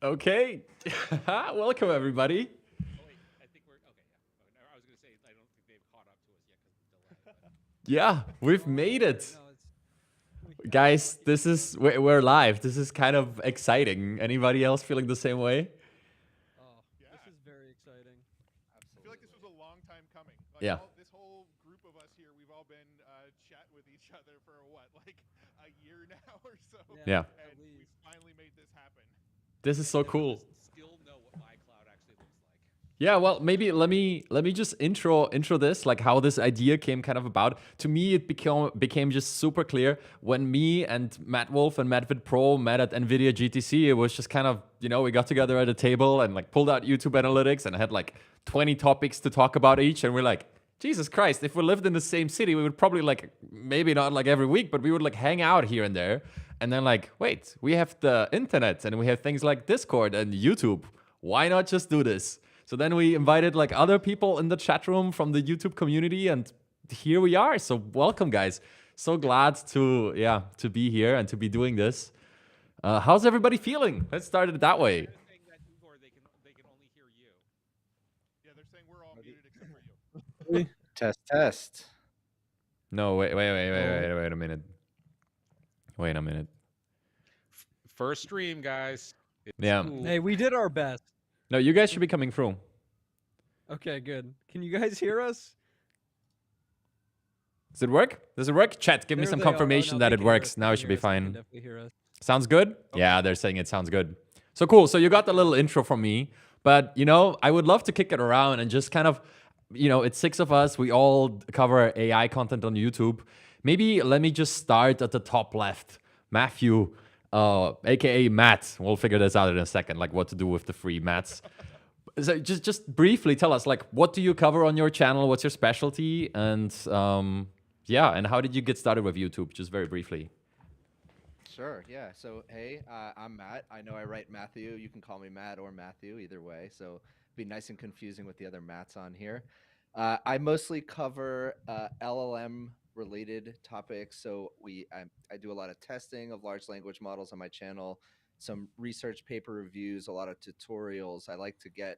Okay. Welcome, everybody. Oh wait, I think we're okay. Yeah. I was gonna say I don't think they've caught up to us yet because of the delay. But Yeah, we've Oh, made it. no, yeah, we're Guys, lucky. this is, we're live. This is kind of exciting. Anybody else feeling the same way? Oh, Yeah, this is very exciting. I feel like this was a long time coming. Like Yeah. all this whole group of us here, we've all been chatting with each other for what, like a year now or so, Yeah. and At we least. finally made this happen. This is so none of cool. us still know what my cloud actually looks like. Yeah, well, maybe let me just intro this, like how this idea came kind of about. To me, it became just super clear when me and Matt Wolf and Matt Vid Pro met at NVIDIA GTC. It was just kind of, we got together at a table and like pulled out YouTube analytics and had like 20 topics to talk about each, and we're like, Jesus Christ, if we lived in the same city, we would probably like, maybe not like every week, but we would like hang out here and there. And then like, wait, we have the internet and we have things like Discord and YouTube. Why not just do this? So then we invited like other people in the chat room from the YouTube community, and here we are. So welcome, guys. So glad to be here and to be doing this. How's everybody feeling? Let's start it that way. They're saying that Igor, they can only hear you. Yeah, they're saying we're all muted except for you. Test. No, wait a minute. Wait a minute. First stream, guys. It's Yeah. cool. Hey, we did our best. No, you guys should be coming through. Okay, good. Can you guys hear us? Does it work? Does it work? Chat, give me There some they are. Oh, confirmation no, that they it can hear works. us. They Now can it should hear be us. They can fine. definitely hear us. Sounds good? Yeah, they're saying it sounds good. So cool. So you got the little intro from me, but I would love to kick it around and just kind of, it's 6 of us. We all cover AI content on YouTube. Maybe let me just start at the top left. Matthew, aka Matt. We'll figure this out in a second, like what to do with the free Mats. So just briefly tell us, like, what do you cover on your channel? What's your specialty? And and how did you get started with YouTube? Just very briefly. Sure, yeah. So, hey, I'm Matt. I know I write Matthew. You can call me Matt or Matthew, either way. So, be nice and confusing with the other Matts on here. I mostly cover LLM related topics. So, I do a lot of testing of large language models on my channel, some research paper reviews, a lot of tutorials. I like to get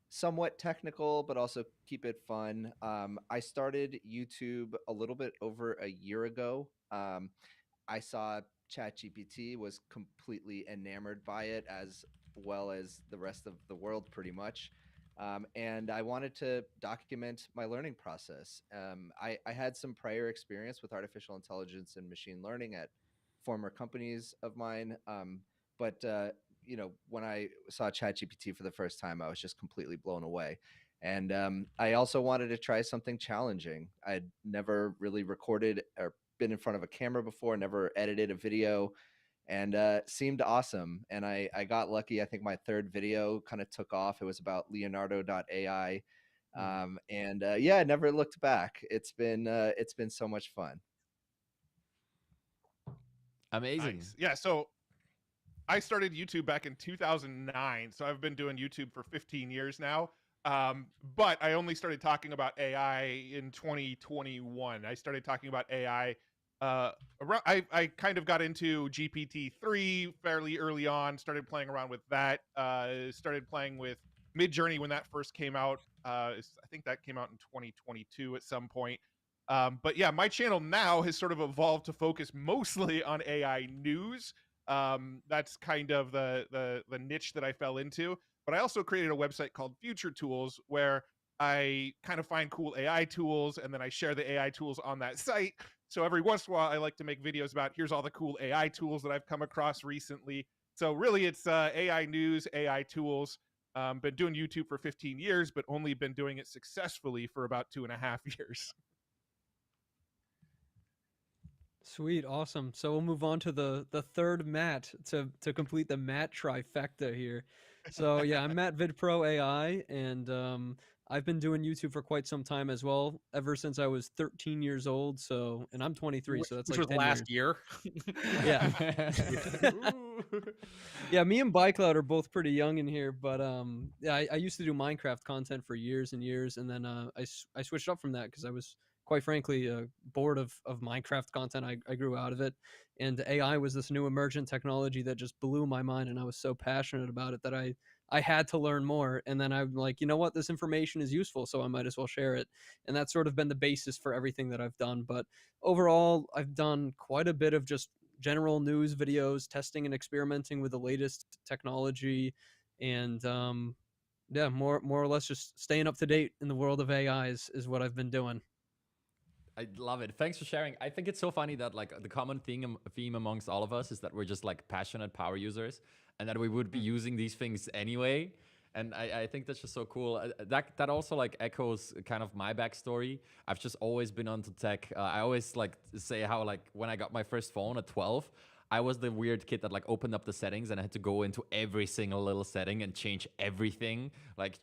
somewhat technical, but also keep it fun. I started YouTube a little bit over a year ago. I saw ChatGPT, was completely enamored by it, as well as the rest of the world, pretty much. And I wanted to document my learning process. I had some prior experience with artificial intelligence and machine learning at former companies of mine. But when I saw ChatGPT for the first time, I was just completely blown away. And I also wanted to try something challenging. I'd never really recorded or been in front of a camera before, never edited a video, and seemed awesome. And I got lucky. I think my third video kind of took off. It was about Leonardo.ai. I never looked back. It's been so much fun. Amazing. Nice. Yeah, so I started YouTube back in 2009, so I've been doing YouTube for 15 years now. But I only started talking about AI in 2021. I started talking about AI. I kind of got into GPT-3 fairly early on. Started playing around with that. Started playing with Midjourney when that first came out. I think that came out in 2022 at some point. But yeah, my channel now has sort of evolved to focus mostly on AI news. That's kind of the niche that I fell into. But I also created a website called Future Tools, where I kind of find cool AI tools and then I share the AI tools on that site. So every once in a while, I like to make videos about here's all the cool AI tools that I've come across recently. So really, it's AI news, AI tools. Been doing YouTube for 15 years, but only been doing it successfully for about 2.5 years. Sweet, awesome. So we'll move on to the third Matt to complete the Matt trifecta here. So yeah, I'm Matt VidPro AI, and I've been doing YouTube for quite some time as well, ever since I was 13 years old. So, and I'm 23, so that's Which like was 10 last years. year. Yeah. Yeah, me and ByCloud are both pretty young in here, but yeah, I used to do Minecraft content for years and years, and then I switched up from that because I was quite frankly bored of Minecraft content. I grew out of it, and AI was this new emergent technology that just blew my mind, and I was so passionate about it that I had to learn more. And then I'm like, you know what, this information is useful, so I might as well share it. And that's sort of been the basis for everything that I've done. But overall, I've done quite a bit of just general news videos, testing and experimenting with the latest technology, and yeah, more or less just staying up to date in the world of AI is what I've been doing. I love it. Thanks for sharing. I think it's so funny that like the common theme amongst all of us is that we're just like passionate power users, and that we would be using these things anyway. And I think that's just so cool. That also like echoes kind of my backstory. I've just always been onto tech. I always like say how like when I got my first phone at 12, I was the weird kid that like opened up the settings and I had to go into every single little setting and change everything, like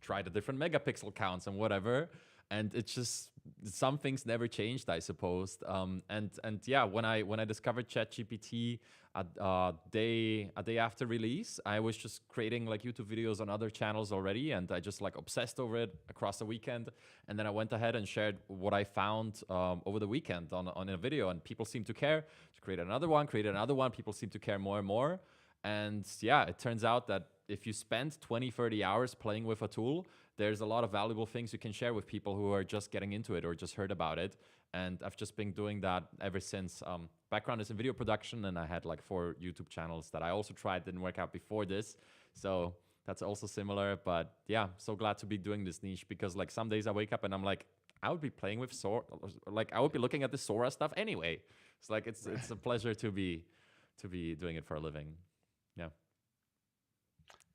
try the different megapixel counts and whatever. And it's just some things never changed, I suppose. And yeah, when I discovered ChatGPT a day after release, I was just creating like YouTube videos on other channels already, and I just like obsessed over it across the weekend. And then I went ahead and shared what I found over the weekend on a video, and people seem to care. So created another one. People seem to care more and more. And yeah, it turns out that if you spend 20, 30 hours playing with a tool, there's a lot of valuable things you can share with people who are just getting into it or just heard about it. And I've just been doing that ever since. Background is in video production, and I had like 4 YouTube channels that I also tried, didn't work out before this. So that's also similar. But yeah, so glad to be doing this niche, because like some days I wake up and I'm like, I would be playing with Sora, like I would be looking at the Sora stuff anyway. It's like it's a pleasure to be doing it for a living. Yeah.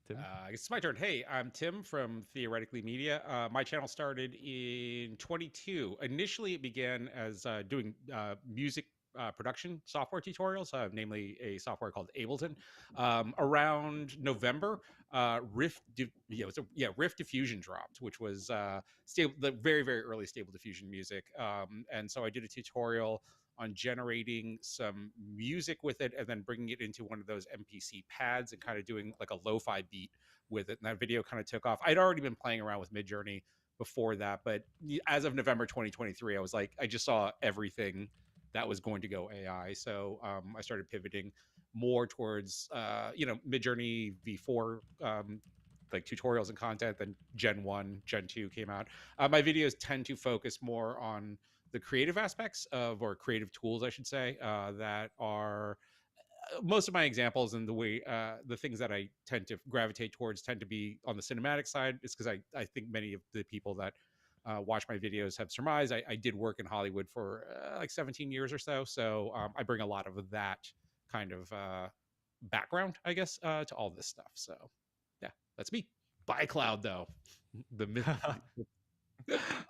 Tim? I guess it's my turn. Hey, I'm Tim from Theoretically Media. My channel started in 22. Initially, it began as doing music production software tutorials, namely a software called Ableton. Around November, Rift Diffusion dropped, which was the very, very early Stable Diffusion music. And so I did a tutorial on generating some music with it and then bringing it into one of those MPC pads and kind of doing like a lo-fi beat with it. And that video kind of took off. I'd already been playing around with Midjourney before that, but as of November 2023, I was like, I just saw everything that was going to go AI. So I started pivoting more towards, Midjourney V4, like tutorials and content. Then Gen 1, Gen 2 came out. My videos tend to focus more on the creative aspects of, or creative tools, I should say, that are most of my examples, and the way the things that I tend to gravitate towards tend to be on the cinematic side. It's because I think many of the people that watch my videos have surmised I did work in Hollywood for like 17 years or so. So I bring a lot of that kind of background, I guess, to all this stuff. So yeah, that's me. By cloud, though. The myth.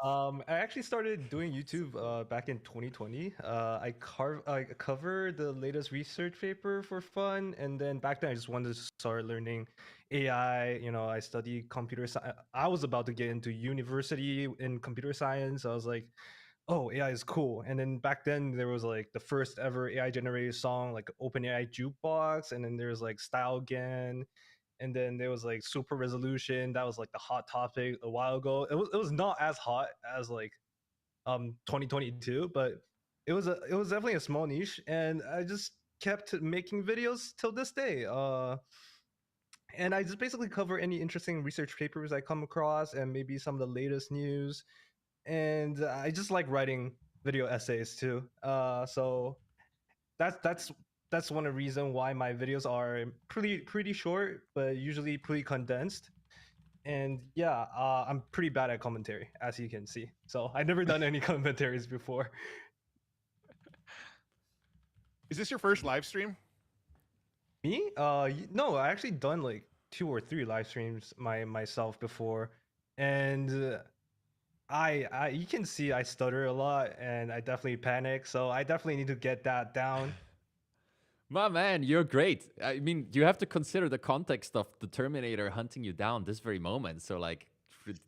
I actually started doing YouTube back in 2020. I covered the latest research paper for fun, and then back then I just wanted to start learning AI. You know, I studied computer science. I was about to get into university in computer science. I was like, oh, AI is cool. And then back then there was like the first ever AI generated song, like OpenAI jukebox, and then there was like StyleGAN, and then there was like super resolution. That was like the hot topic a while ago. It was not as hot as like 2022, but it was definitely a small niche, and I just kept making videos till this day. And I just basically cover any interesting research papers I come across and maybe some of the latest news. And I just like writing video essays too. So that's one of the reason why my videos are pretty short, but usually pretty condensed. And yeah, I'm pretty bad at commentary, as you can see. So I've never done any commentaries before. Is this your first live stream? Me? No, I actually done like 2 or 3 live streams myself before, and I you can see I stutter a lot and I definitely panic, so I definitely need to get that down. My man, you're great. I mean, you have to consider the context of the Terminator hunting you down this very moment. So, like,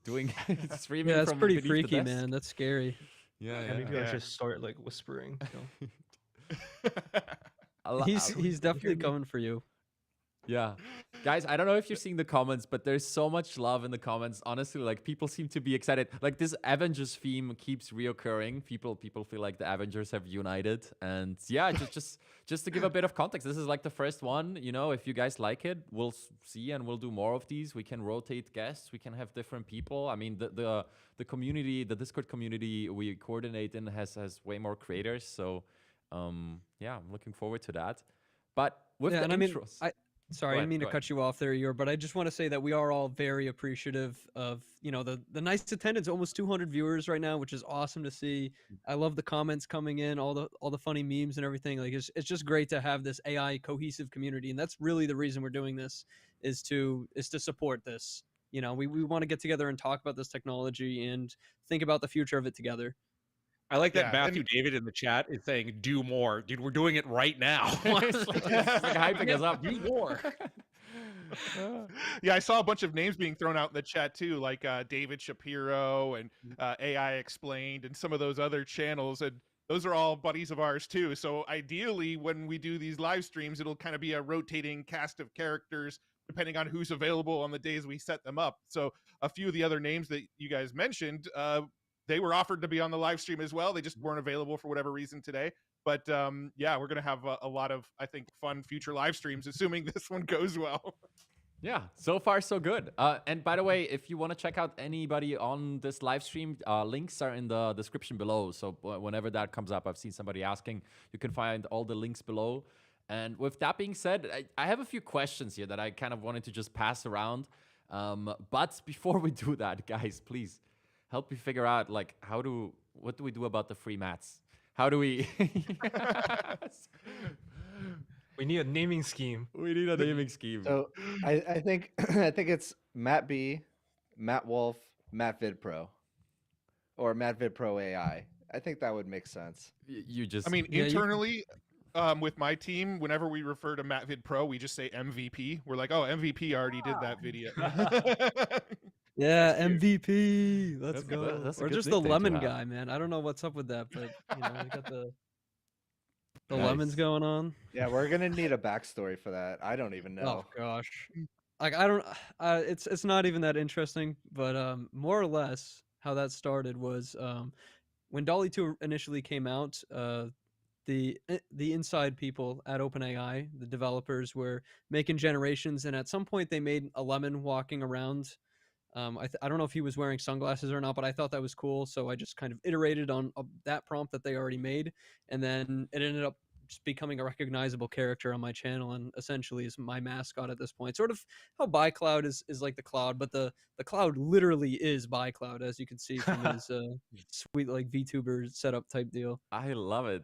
doing streaming Yeah, that's from pretty beneath freaky, the desk. man. That's scary. Yeah, And maybe I Yeah. should start like whispering. So. He's definitely me? coming for you. Yeah. Guys, I don't know if you're seeing the comments, but there's so much love in the comments. Honestly, like people seem to be excited. Like this Avengers theme keeps reoccurring. People feel like the Avengers have united. And yeah, just to give a bit of context, this is like the first one. You know, if you guys like it, we'll see and we'll do more of these. We can rotate guests. We can have different people. I mean, the community, the Discord community we coordinate in has way more creators. So yeah, I'm looking forward to that. But with Yeah, the and I mean, intros. sorry, I didn't mean to cut you off there, Yor, but I just want to say that we are all very appreciative of, the nice attendance, almost 200 viewers right now, which is awesome to see. I love the comments coming in, all the funny memes and everything. Like it's just great to have this AI cohesive community, and that's really the reason we're doing this is to support this. We want to get together and talk about this technology and think about the future of it together. I like that Yeah, Matthew David in the chat is saying, "Do more, dude. We're doing it right now." It's like hyping us up. Do more. yeah, I saw a bunch of names being thrown out in the chat too, like David Shapiro and AI Explained and some of those other channels. And those are all buddies of ours too. So ideally, when we do these live streams, it'll kind of be a rotating cast of characters depending on who's available on the days we set them up. So a few of the other names that you guys mentioned, they were offered to be on the live stream as well. They just weren't available for whatever reason today. But yeah, we're going to have a lot of, I think, fun future live streams, assuming this one goes well. Yeah, so far so good. And by the way, if you want to check out anybody on this live stream, links are in the description below. So whenever that comes up, I've seen somebody asking, you can find all the links below. And with that being said, I have a few questions here that I kind of wanted to just pass around. But before we do that, guys, please help me figure out like what do we do about the free mats? How do we? We need a naming scheme. We need a naming scheme. So I think I think it's Matt B, Matt Wolf, Matt VidPro, or Matt VidPro AI. I think that would make sense. You just. I mean, Yeah, internally, with my team, whenever we refer to Matt Vid Pro, we just say MVP. We're like, oh, MVP already did that video. Yeah, That's cute. MVP. Let's That's- go. that's a Or good just the nickname to lemon have. guy, man. I don't know what's up with that, but we got the Nice. lemons going on. Yeah, we're gonna need a backstory for that. I don't even know. Oh gosh. Like I don't it's not even that interesting, but more or less how that started was when Dolly 2 initially came out, the inside people at OpenAI, the developers were making generations, and at some point they made a lemon walking around. I don't know if he was wearing sunglasses or not, but I thought that was cool. So I just kind of iterated on that prompt that they already made, and then it ended up just becoming a recognizable character on my channel, and essentially is my mascot at this point. Sort of how ByCloud is like the cloud, but the cloud literally is ByCloud, as you can see from his sweet like VTuber setup type deal. I love it.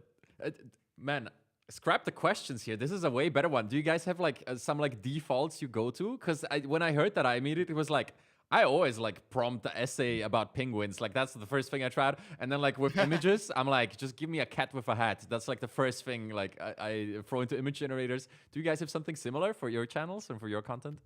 Man, scrap the questions here. This is a way better one. Do you guys have like some like defaults you go to? Because when I heard that, I immediately was like, I always like prompt the essay about penguins. Like that's the first thing I tried. And then like with images, I'm like, just give me a cat with a hat. That's like the first thing like I throw into image generators. Do you guys have something similar for your channels and for your content?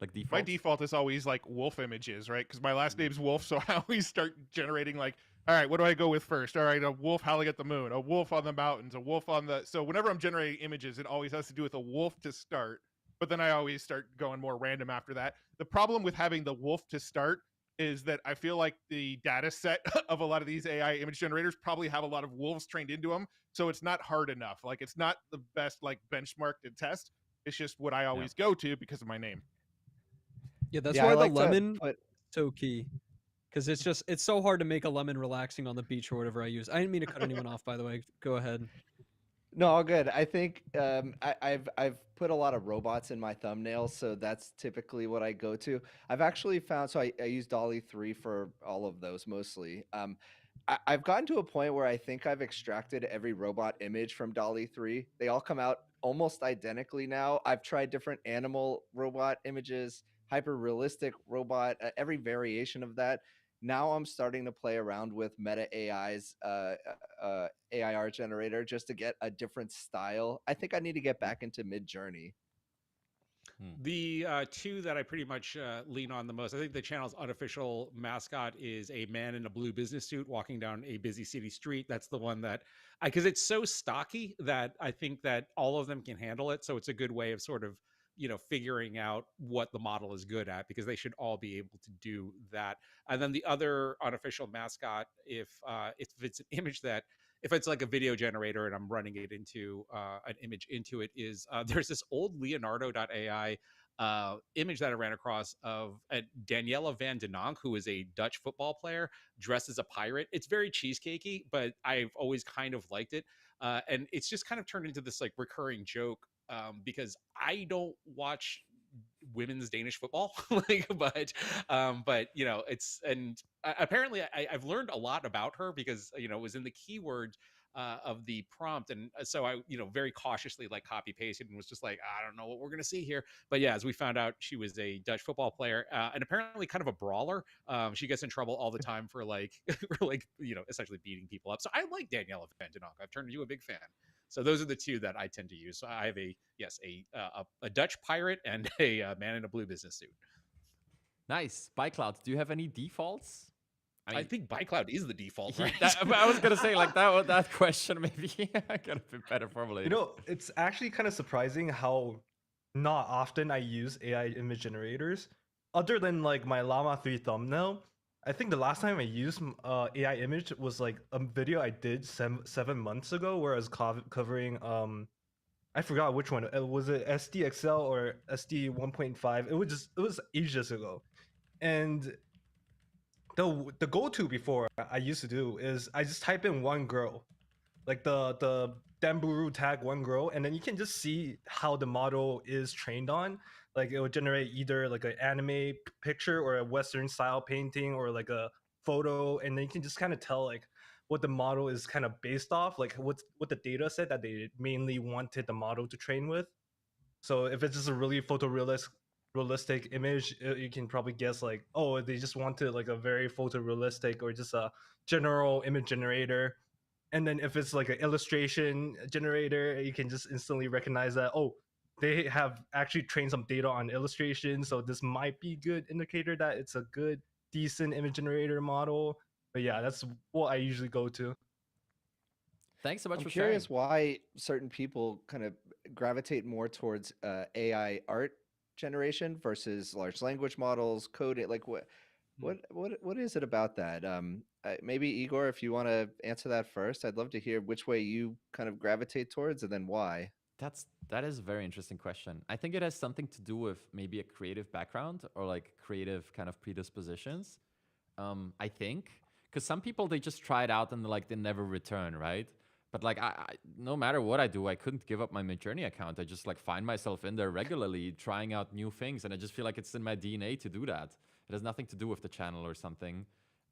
Like default? My default is always like wolf images, right? Because my last name's Wolf, so I always start generating like, all right, what do I go with first? All right, a wolf howling at the moon, a wolf on the mountains, a wolf on the. So whenever I'm generating images, it always has to do with a wolf to start. But then I always start going more random after that. The problem with having the wolf to start is that I feel like the data set of a lot of these AI image generators probably have a lot of wolves trained into them. So it's not hard enough. Like it's not the best like benchmark to test. It's just what I always go to because of my name. Yeah, that's Yeah, I why like the to lemon put- so key. Because it's so hard to make a lemon relaxing on the beach or whatever I use. I didn't mean to cut anyone off, by the way. Go ahead. No, all good. I think I've put a lot of robots in my thumbnails, so that's typically what I go to. I've actually found so I use Dolly 3 for all of those mostly. I've gotten to a point where I think I've extracted every robot image from Dolly 3. They all come out almost identically now. I've tried different animal robot images, hyper realistic robot, every variation of that. Now I'm starting to play around with Meta AI's AIR generator just to get a different style. I think I need to get back into Mid Journey. The two that I pretty much lean on the most, I think the channel's unofficial mascot is a man in a blue business suit walking down a busy city street. That's the one that because it's so stocky that I think that all of them can handle it. So it's a good way of sort of figuring out what the model is good at, because they should all be able to do that. And then the other unofficial mascot, if it's an image that, if it's like a video generator and I'm running it into an image into it, is there's this old Leonardo.ai image that I ran across of Daniela van den Donk, who is a Dutch football player dressed as a pirate. It's very cheesecakey, but I've always kind of liked it. And it's just kind of turned into this like recurring joke, because I don't watch women's Danish football, like, but it's, and apparently I've learned a lot about her, because it was in the keyword of the prompt, and so I very cautiously like copy pasted and was just like, I don't know what we're gonna see here. But yeah, as we found out, she was a Dutch football player, and apparently kind of a brawler. She gets in trouble all the time for like for like essentially beating people up. So I like Daniela van den Donk. I've turned into a big fan. So those are the two that I tend to use. So I have a Dutch pirate and a man in a blue business suit. Nice. ByCloud, do you have any defaults? I think ByCloud is the default, right? I was gonna say like that question maybe could have been better formulated. It's actually kind of surprising how not often I use AI image generators, other than like my Llama 3 thumbnail. I think the last time I used AI image was like a video I did 7 months ago, where I was covering I forgot which one. Was it SDXL or SD 1.5? It was ages ago, and the go-to before I used to do is I just type in one girl, like the Damburu tag one girl, and then you can just see how the model is trained on. Like it would generate either like an anime picture or a Western style painting or like a photo, and then you can just kind of tell like what the model is kind of based off, like what the data set that they mainly wanted the model to train with. So if it's just a really realistic image, you can probably guess like, oh, they just wanted like a very photorealistic or just a general image generator. And then if it's like an illustration generator, you can just instantly recognize that, oh, they have actually trained some data on illustration, so this might be good indicator that it's a good decent image generator model. But yeah, that's what I usually go to. Thanks so much I'm for curious sharing. why certain people kind of gravitate more towards AI art generation versus large language models, coding. Like what is it about that? Maybe Igor, if you want to answer that first, I'd love to hear which way you kind of gravitate towards, and then why. That is a very interesting question. I think it has something to do with maybe a creative background or like creative kind of predispositions. I think because some people they just try it out and like they never return, right? But like no matter what I do, I couldn't give up my Midjourney account. I just like find myself in there regularly trying out new things, and I just feel like it's in my DNA to do that. It has nothing to do with the channel or something.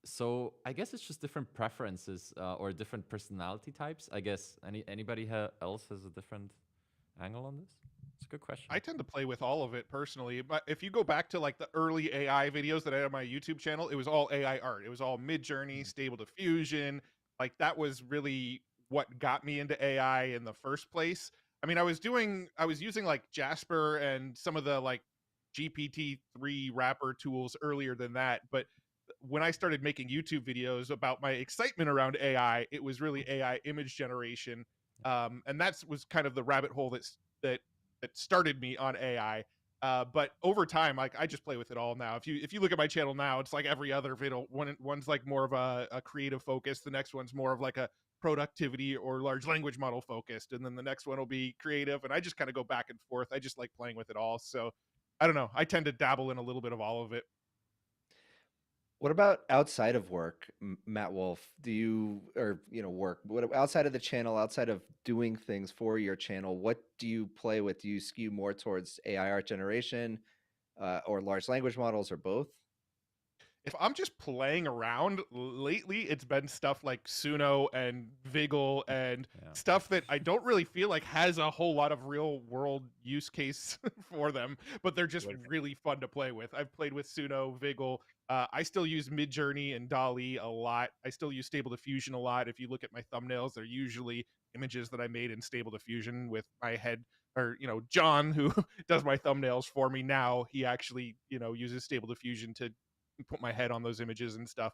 So I guess it's just different preferences or different personality types. I guess anybody else has a different angle on this? It's a good question. I tend to play with all of it personally, but if you go back to like the early AI videos that I had on my YouTube channel, it was all AI art. It was all Midjourney, Stable Diffusion. Like that was really what got me into AI in the first place. I mean, I was using like Jasper and some of the like GPT-3 wrapper tools earlier than that, but when I started making YouTube videos about my excitement around AI, it was really AI image generation. And that was kind of the rabbit hole that started me on AI. But over time, like I just play with it all now. If you look at my channel now, it's like every other video. One's like more of a creative focus. The next one's more of like a productivity or large language model focused, and then the next one will be creative. And I just kind of go back and forth. I just like playing with it all. So I don't know. I tend to dabble in a little bit of all of it. What about outside of work, Matt Wolf? Do you, or work? What outside of the channel, outside of doing things for your channel, what do you play with? Do you skew more towards AI art generation, or large language models, or both? If I'm just playing around lately, it's been stuff like Suno and Viggle and stuff that I don't really feel like has a whole lot of real world use case for them, but they're just really fun to play with. I've played with Suno, Viggle. I still use Midjourney and DALL-E a lot. I still use Stable Diffusion a lot. If you look at my thumbnails, they're usually images that I made in Stable Diffusion with my head, or John, who does my thumbnails for me now, he actually uses Stable Diffusion to put my head on those images and stuff.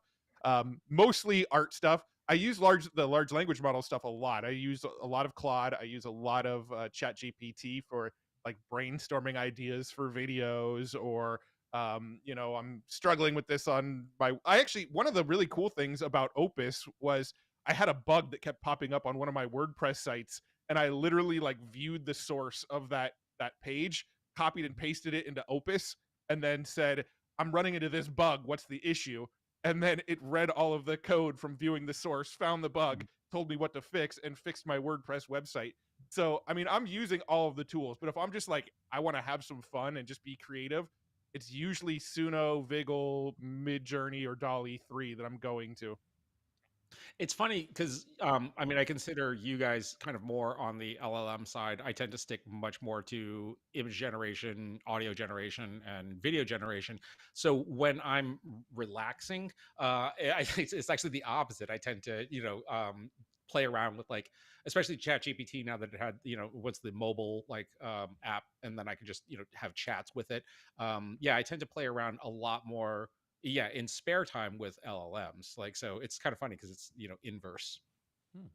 Mostly art stuff. I use the large language model stuff a lot. I use a lot of Claude. I use a lot of Chat GPT for like brainstorming ideas for videos, or I'm struggling with this on my. I actually, one of the really cool things about Opus was I had a bug that kept popping up on one of my WordPress sites, and I literally like viewed the source of that page, copied and pasted it into Opus, and then said, I'm running into this bug. What's the issue? And then it read all of the code from viewing the source, found the bug, told me what to fix, and fixed my WordPress website. So, I mean, I'm using all of the tools, but if I'm just like, I want to have some fun and just be creative, it's usually Suno, Viggle, Midjourney, or Dolly 3 that I'm going to. It's funny because I mean, I consider you guys kind of more on the LLM side. I tend to stick much more to image generation, audio generation, and video generation. So when I'm relaxing, it's actually the opposite. I tend to, play around with like, especially ChatGPT now that it had, what's the mobile like app, and then I can just, have chats with it. Yeah, I tend to play around a lot more, yeah, in spare time with LLMs. Like, so it's kind of funny because it's, inverse. Hmm.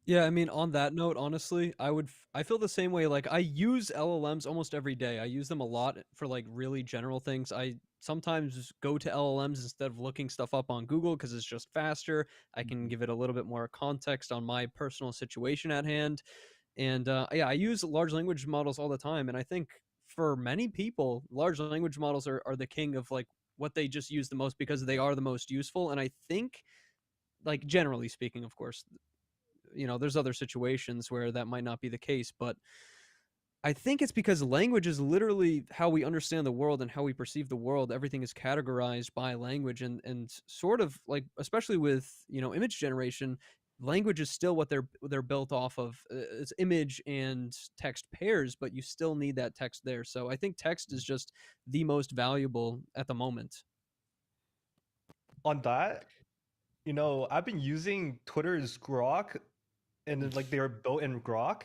Yeah, I mean, on that note, honestly, I feel the same way. Like, I use LLMs almost every day. I use them a lot for like really general things. I sometimes go to LLMs instead of looking stuff up on Google because it's just faster. I can give it a little bit more context on my personal situation at hand. And yeah, I use large language models all the time. And I think for many people, large language models are the king of like what they just use the most because they are the most useful. And I think, like, generally speaking, of course, there's other situations where that might not be the case, but I think it's because language is literally how we understand the world and how we perceive the world. Everything is categorized by language, and sort of like, especially with image generation, language is still what they're built off of. It's image and text pairs, but you still need that text there. So I think text is just the most valuable at the moment. On that, I've been using Twitter's Grok, and then like they are built in Grok,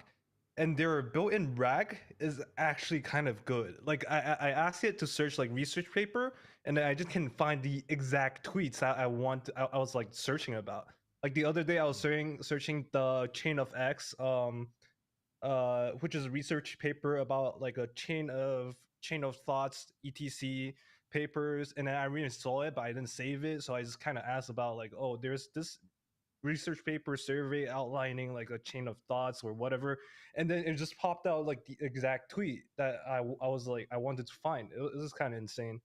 and their built-in RAG is actually kind of good. Like I asked it to search like research paper, and then I just can find the exact tweets that I was like searching about. Like the other day, I was searching the chain of X, which is a research paper about like a chain of thoughts, etc. papers, and then I really saw it, but I didn't save it, so I just kind of asked about like, oh, there's this research paper survey outlining like a chain of thoughts or whatever, and then it just popped out like the exact tweet that I was like I wanted to find. It was kind of insane.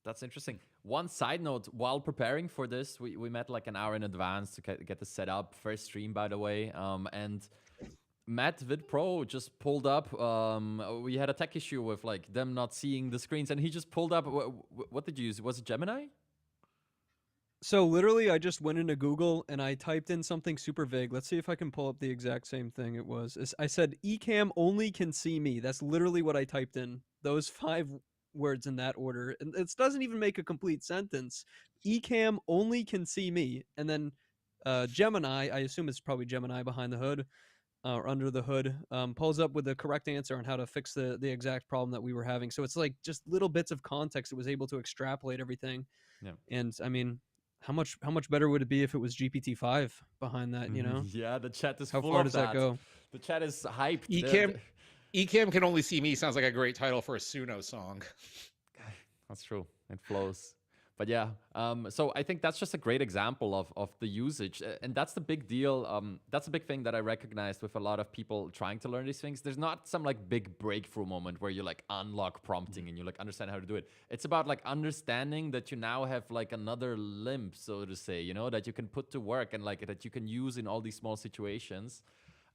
That's interesting. One side note, while preparing for this, we met like an hour in advance to get this set up. First stream, by the way. And Matt VidPro just pulled up. We had a tech issue with like them not seeing the screens, and he just pulled up. What did you use? Was it Gemini? So literally, I just went into Google and I typed in something super vague. Let's see if I can pull up the exact same thing it was. I said, "Ecamm only can see me." That's literally what I typed in. Those 5 words in that order. And it doesn't even make a complete sentence. Ecamm only can see me. And then Gemini, I assume it's probably Gemini behind the hood or under the hood, pulls up with the correct answer on how to fix the exact problem that we were having. So it's like just little bits of context. It was able to extrapolate everything. Yeah. And I mean, how much better would it be if it was GPT-5 behind that? Yeah, the chat is How full far of does that go? The chat is hyped. Ecamm can only see me sounds like a great title for a Suno song. That's true. It flows. But yeah, so I think that's just a great example of the usage, and that's the big deal. That's a big thing that I recognized with a lot of people trying to learn these things. There's not some like big breakthrough moment where you like unlock prompting and you like understand how to do it. It's about like understanding that you now have like another limb, so to say, that you can put to work and like that you can use in all these small situations.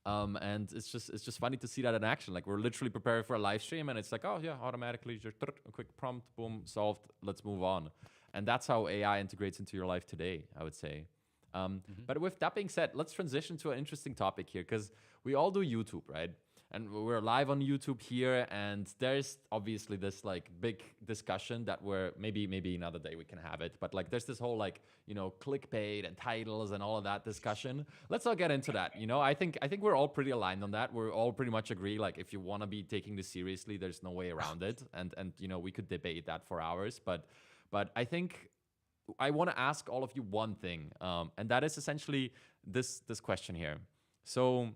And it's just funny to see that in action. Like we're literally preparing for a live stream, and it's like, oh yeah, automatically just a quick prompt, boom, solved. Let's move on. And that's how AI integrates into your life today, I would say. But with that being said, let's transition to an interesting topic here, because we all do YouTube, right? And we're live on YouTube here, and there's obviously this like big discussion that we're maybe another day we can have it, but like there's this whole like clickbait and titles and all of that discussion. Let's all get into that. I think we're all pretty aligned on that. We're all pretty much agree, like if you want to be taking this seriously, there's no way around it, and we could debate that for hours, but I think I want to ask all of you one thing, and that is essentially this question here. So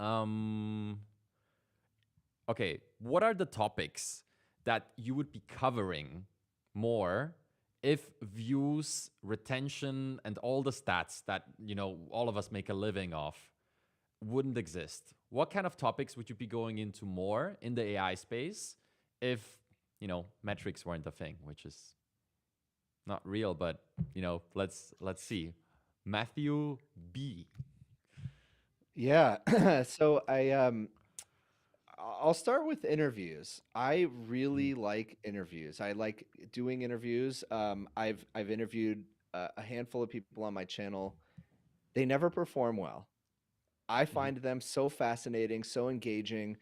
Um, okay, what are the topics that you would be covering more if views, retention, and all the stats that, you know, all of us make a living off wouldn't exist? What kind of topics would you be going into more in the AI space if, you know, metrics weren't a thing, which is not real, but, you know, let's see. Matthew B. Yeah. So I'll start with interviews. I really like interviews. I like doing interviews. I've interviewed a handful of people on my channel. They never perform well. I find them so fascinating, so engaging.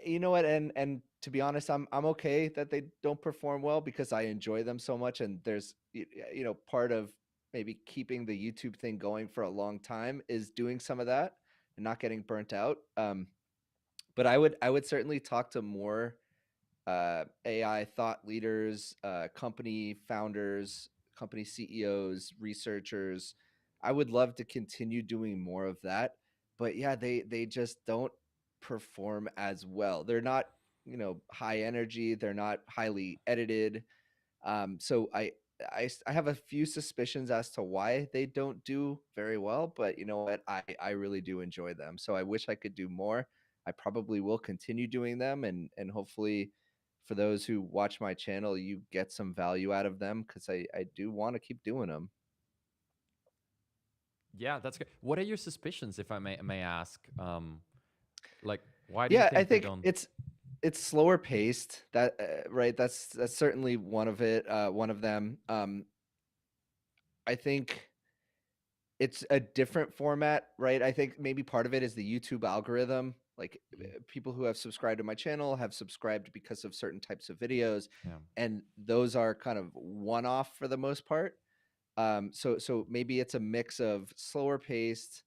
You know what? And to be honest, I'm okay that they don't perform well because I enjoy them so much. And there's you know, part of maybe keeping the YouTube thing going for a long time is doing some of that and not getting burnt out. But I would certainly talk to more AI thought leaders, company founders, company CEOs, researchers. I would love to continue doing more of that. But yeah, they just don't perform as well. They're not, you know, high energy. They're not highly edited. So I have a few suspicions as to why they don't do very well, but you know what? I really do enjoy them. So I wish I could do more. I probably will continue doing them, and hopefully for those who watch my channel, you get some value out of them because I do want to keep doing them. Yeah, that's good. What are your suspicions, if I may ask? Like, why do you Yeah, I think they think don't? it's slower paced. That right. That's certainly one of it. One of them. I think it's a different format, right? I think maybe part of it is the YouTube algorithm. Like people who have subscribed to my channel have subscribed because of certain types of videos, Yeah. and those are kind of one-off for the most part. So maybe it's a mix of slower paced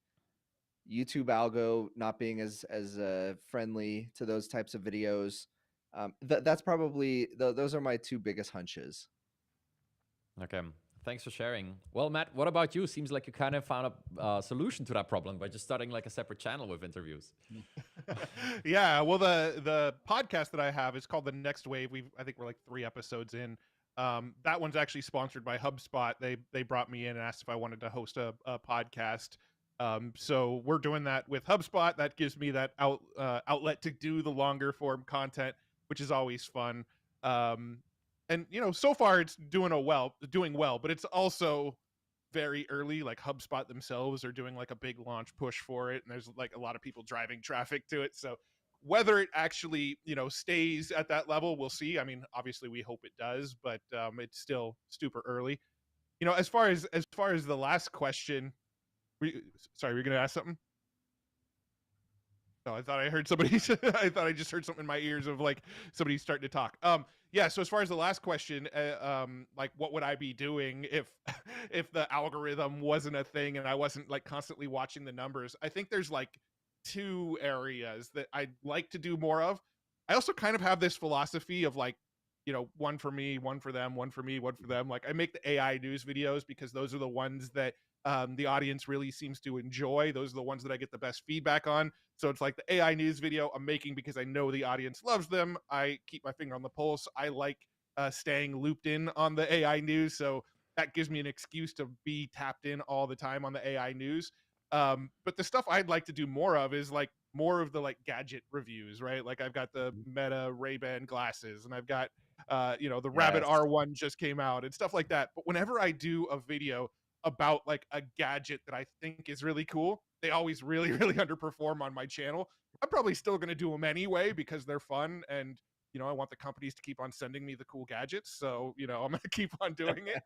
YouTube algo not being as friendly to those types of videos. That's probably those are my two biggest hunches. Okay. Thanks for sharing. Well, Matt, what about you? Seems like you kind of found a solution to that problem by just starting like a separate channel with interviews. Yeah, well, the podcast that I have is called The Next Wave. I think we're like 3 episodes in. That one's actually sponsored by HubSpot. They brought me in and asked if I wanted to host a podcast. So we're doing that with HubSpot. That gives me that outlet to do the longer form content, which is always fun. And you know, so far it's doing well, but it's also very early. Like HubSpot themselves are doing like a big launch push for it, and there's like a lot of people driving traffic to it. So whether it actually, you know, stays at that level, we'll see. I mean, obviously we hope it does, but it's still super early. You know, as far as the last question, sorry, we're gonna ask something. No, I thought I heard somebody. I thought I just heard something in my ears of like somebody starting to talk. Yeah. So as far as the last question, like what would I be doing if, if the algorithm wasn't a thing and I wasn't like constantly watching the numbers? I think there's like 2 areas that I'd like to do more of. I also kind of have this philosophy of like, you know, one for me, one for them, one for me, one for them. Like I make the AI news videos because those are the ones that the audience really seems to enjoy. Those are the ones that I get the best feedback on. So it's like the AI news video I'm making because I know the audience loves them. I keep my finger on the pulse. I like staying looped in on the AI news. So that gives me an excuse to be tapped in all the time on the AI news. But the stuff I'd like to do more of is like more of the like gadget reviews, right? Like I've got the Meta Ray-Ban glasses, and I've got you know, the Rabbit Yes. R1 just came out and stuff like that. But whenever I do a video about like a gadget that I think is really cool, they always really, really underperform on my channel. I'm probably still going to do them anyway because they're fun, and you know, I want the companies to keep on sending me the cool gadgets. So, you know, I'm going to keep on doing it.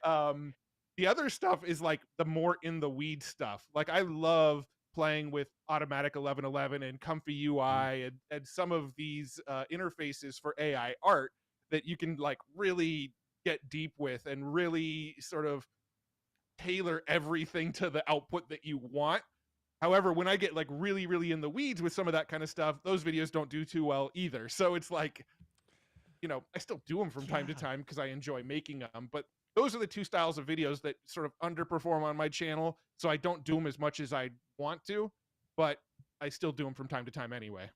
Um, the other stuff is like the more in the weed stuff. Like I love playing with Automatic 1111 and Comfy UI and some of these interfaces for AI art that you can like really get deep with and really sort of tailor everything to the output that you want. However, when I get like really, really in the weeds with some of that kind of stuff, those videos don't do too well either. So it's like, you know, I still do them from time to time because I enjoy making them. But those are the 2 styles of videos that sort of underperform on my channel. So I don't do them as much as I want to. But I still do them from time to time anyway.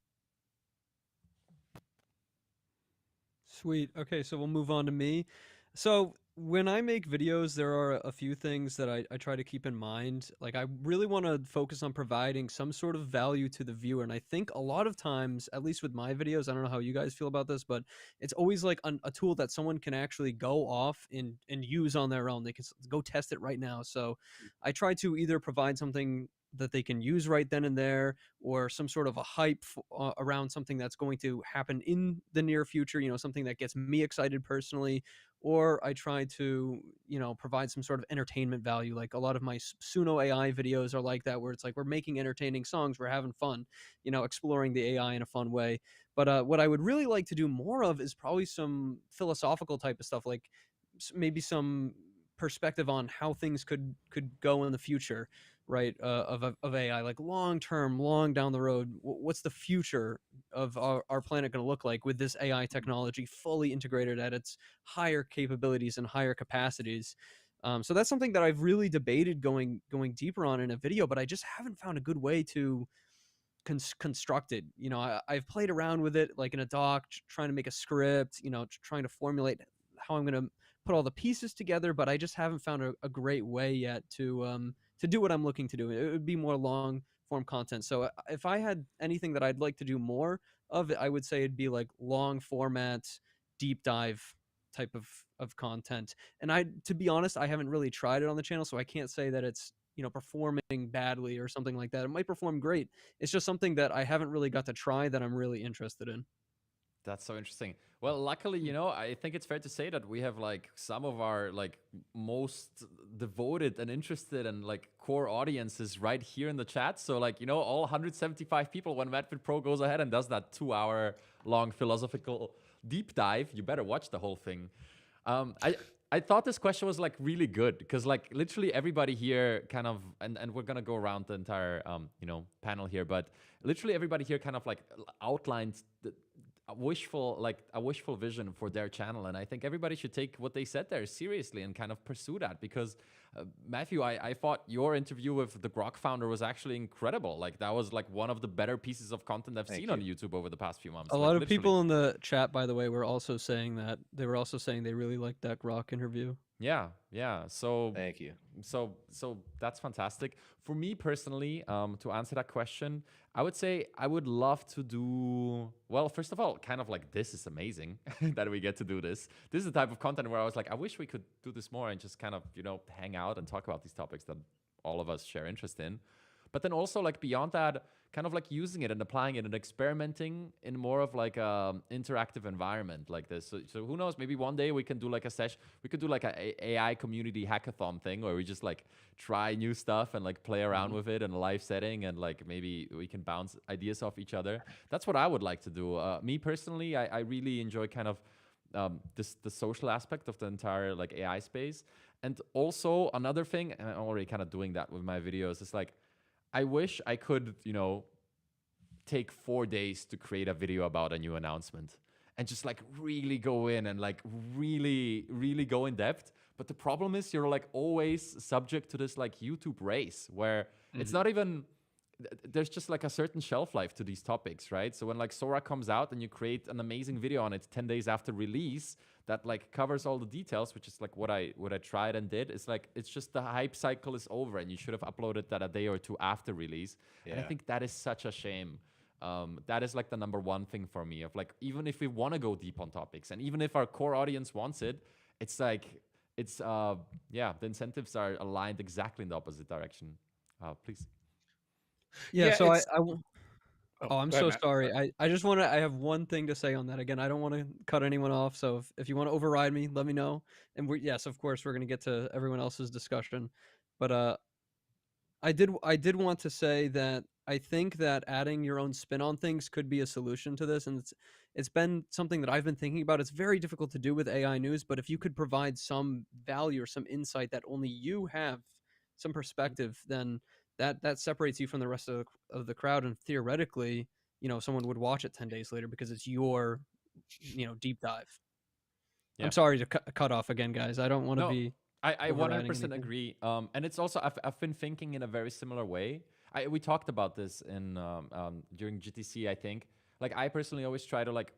Sweet. Okay, so we'll move on to me. So when I make videos, there are a few things that I try to keep in mind. Like, I really want to focus on providing some sort of value to the viewer. And I think a lot of times, at least with my videos, I don't know how you guys feel about this, but it's always like a tool that someone can actually go off and use on their own. They can go test it right now. So I try to either provide something that they can use right then and there, or some sort of a hype around something that's going to happen in the near future, something that gets me excited personally. Or I try to, provide some sort of entertainment value. Like a lot of my Suno AI videos are like that, where it's like we're making entertaining songs, we're having fun, exploring the AI in a fun way. But what I would really like to do more of is probably some philosophical type of stuff, like maybe some perspective on how things could go in the future, right? Of AI, like long term, long down the road. What's the future of our planet going to look like with this AI technology fully integrated at its higher capabilities and higher capacities? So that's something that I've really debated going deeper on in a video, but I just haven't found a good way to constructed. I've played around with it, like in a doc, trying to make a script, trying to formulate how I'm going to put all the pieces together, but I just haven't found a great way yet to do what I'm looking to do. It would be more long form content. So if I had anything that I'd like to do more of, it I would say it'd be like long format, deep dive type of content. And to be honest, I haven't really tried it on the channel, so I can't say that it's performing badly or something like that. It might perform great. It's just something that I haven't really got to try that I'm really interested in. That's so interesting. Well, luckily, I think it's fair to say that we have like some of our like most devoted and interested and like core audiences right here in the chat. So like, all 175 people, when MadFit Pro goes ahead and does that 2 hour long philosophical deep dive, you better watch the whole thing. I thought this question was like really good because like literally everybody here kind of, and we're gonna go around the entire panel here, but literally everybody here kind of like outlined a wishful vision for their channel, and I think everybody should take what they said there seriously and kind of pursue that because Matthew, I thought your interview with the Grok founder was actually incredible. Like that was like one of the better pieces of content I've seen on YouTube over the past few months. A Like, lot of literally. people in the chat, by the way, were also saying that they were also saying they really liked that Grok interview. Yeah. So Thank you. So that's fantastic. For me personally, to answer that question, I would say I would love to do, well, first of all, kind of like this is amazing that we get to do this. This is the type of content where I was like, I wish we could do this more and just kind of, hang out and talk about these topics that all of us share interest in. But then also like beyond that, kind of like using it and applying it and experimenting in more of like a interactive environment like this. So who knows, maybe one day we can do like a session, we could do like a AI community hackathon thing where we just like try new stuff and like play around with it in a live setting and like maybe we can bounce ideas off each other. That's what I would like to do. Me personally, I really enjoy kind of the social aspect of the entire like AI space. And also another thing, and I'm already kind of doing that with my videos, is like, I wish I could, take 4 days to create a video about a new announcement and just like really go in and like really, really go in depth. But the problem is you're like always subject to this like YouTube race where it's not even, there's just like a certain shelf life to these topics, right? So when like Sora comes out and you create an amazing video on it 10 days after release that like covers all the details, which is like what I tried and did, it's like it's just the hype cycle is over and you should have uploaded that a day or two after release. Yeah. And I think that is such a shame. That is like the number one thing for me of like, even if we want to go deep on topics and even if our core audience wants it, it's like, it's, the incentives are aligned exactly in the opposite direction. Please. Yeah, so Oh, I'm go ahead, so Matt. sorry. I just want to, I have one thing to say on that. Again, I don't want to cut anyone off. So if you want to override me, let me know. And yes, of course, we're going to get to everyone else's discussion. But I did want to say that I think that adding your own spin on things could be a solution to this, and it's been something that I've been thinking about. It's very difficult to do with AI news, but if you could provide some value or some insight that only you have, some perspective, then that separates you from the rest of the crowd, and theoretically, someone would watch it 10 days later because it's your, deep dive. Yeah. I'm sorry to cut off again, guys. I don't want to No, be I overriding 100% anything. agree. And it's also, I've been thinking in a very similar way. we talked about this in during GTC, I think. Like I personally always try to like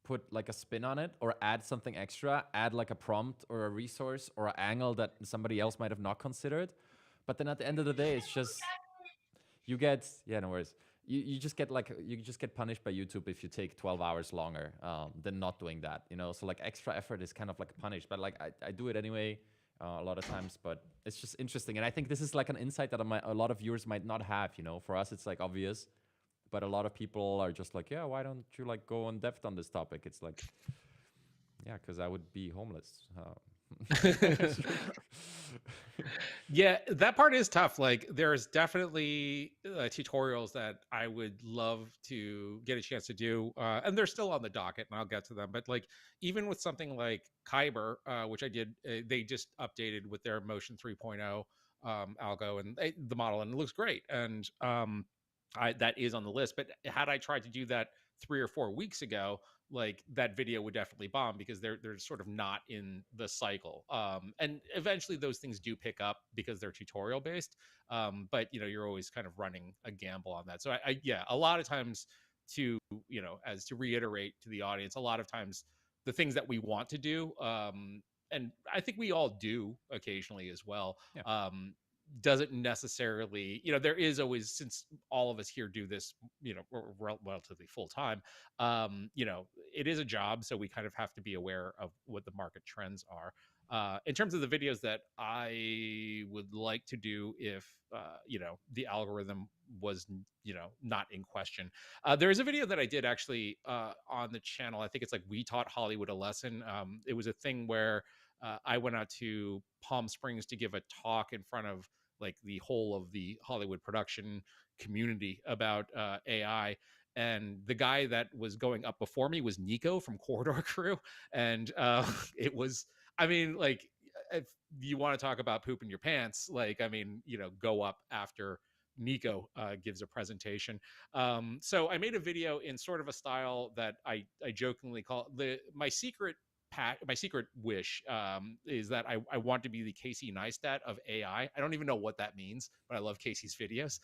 put like a spin on it or add something extra, add like a prompt or a resource or an angle that somebody else might have not considered. But then at the end of the day, it's just you get, yeah, no worries. You just get like you just get punished by YouTube if you take 12 hours longer than not doing that, you know. So like extra effort is kind of like punished, but like I do it anyway a lot of times. But it's just interesting, and I think this is like an insight that a lot of viewers might not have. You know, for us it's like obvious, but a lot of people are just like, yeah, why don't you like go in depth on this topic? It's like, yeah, because I would be homeless. Yeah, that part is tough. Like, there's definitely tutorials that I would love to get a chance to do, and they're still on the docket, and I'll get to them. But like, even with something like Kyber, which I did, they just updated with their Motion 3.0 algo and the model, and it looks great. And that is on the list. But had I tried to do that 3 or 4 weeks ago, like that video would definitely bomb because they're sort of not in the cycle. And eventually those things do pick up because they're tutorial based. But you know, you're always kind of running a gamble on that. So yeah, a lot of times, to as to reiterate to the audience, a lot of times the things that we want to do, and I think we all do occasionally as well, Yeah. doesn't necessarily, there is always, since all of us here do this, relatively full time, it is a job, so we kind of have to be aware of what the market trends are. In terms of the videos that I would like to do, if the algorithm was not in question, there is a video that I did actually on the channel. I think it's like We Taught Hollywood a Lesson. It was a thing where I went out to Palm Springs to give a talk in front of like the whole of the Hollywood production community about AI. And the guy that was going up before me was Nico from Corridor Crew. And it was, I mean, like, if you want to talk about pooping your pants, like, I mean, go up after Nico gives a presentation. So I made a video in sort of a style that I jokingly call my secret wish is that I want to be the Casey Neistat of AI. I don't even know what that means, but I love Casey's videos.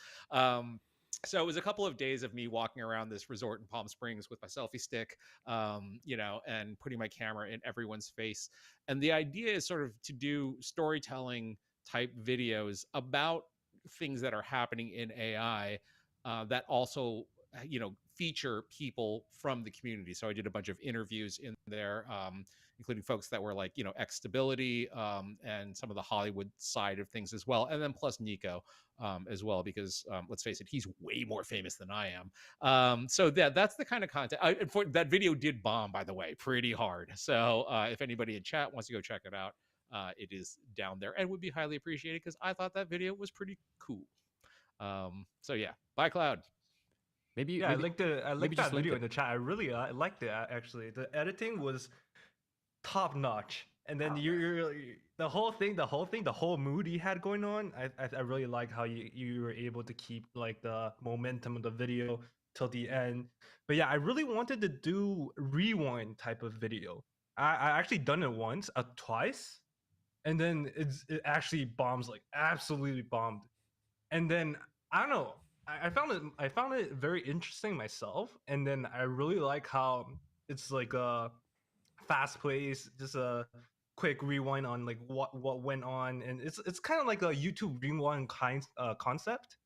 So it was a couple of days of me walking around this resort in Palm Springs with my selfie stick, and putting my camera in everyone's face. And the idea is sort of to do storytelling type videos about things that are happening in AI, that also, feature people from the community. So I did a bunch of interviews in there, including folks that were like, X Stability, and some of the Hollywood side of things as well. And then plus Nico as well, because let's face it, he's way more famous than I am. So that's the kind of content. That video did bomb, by the way, pretty hard. So if anybody in chat wants to go check it out, it is down there and would be highly appreciated because I thought that video was pretty cool. So yeah, bye Cloud. Maybe Yeah, I maybe like just that link video it. in the chat. I really liked it actually. The editing was top notch, and then the whole mood you had going on. I really like how you were able to keep like the momentum of the video till the end. But yeah, I really wanted to do rewind type of video. I actually done it once, twice, and then it actually bombs, like absolutely bombed. And then I don't know. I found it very interesting myself, and then I really like how it's like a fast pace, just a quick rewind on like what went on, and it's kind of like a YouTube rewind concept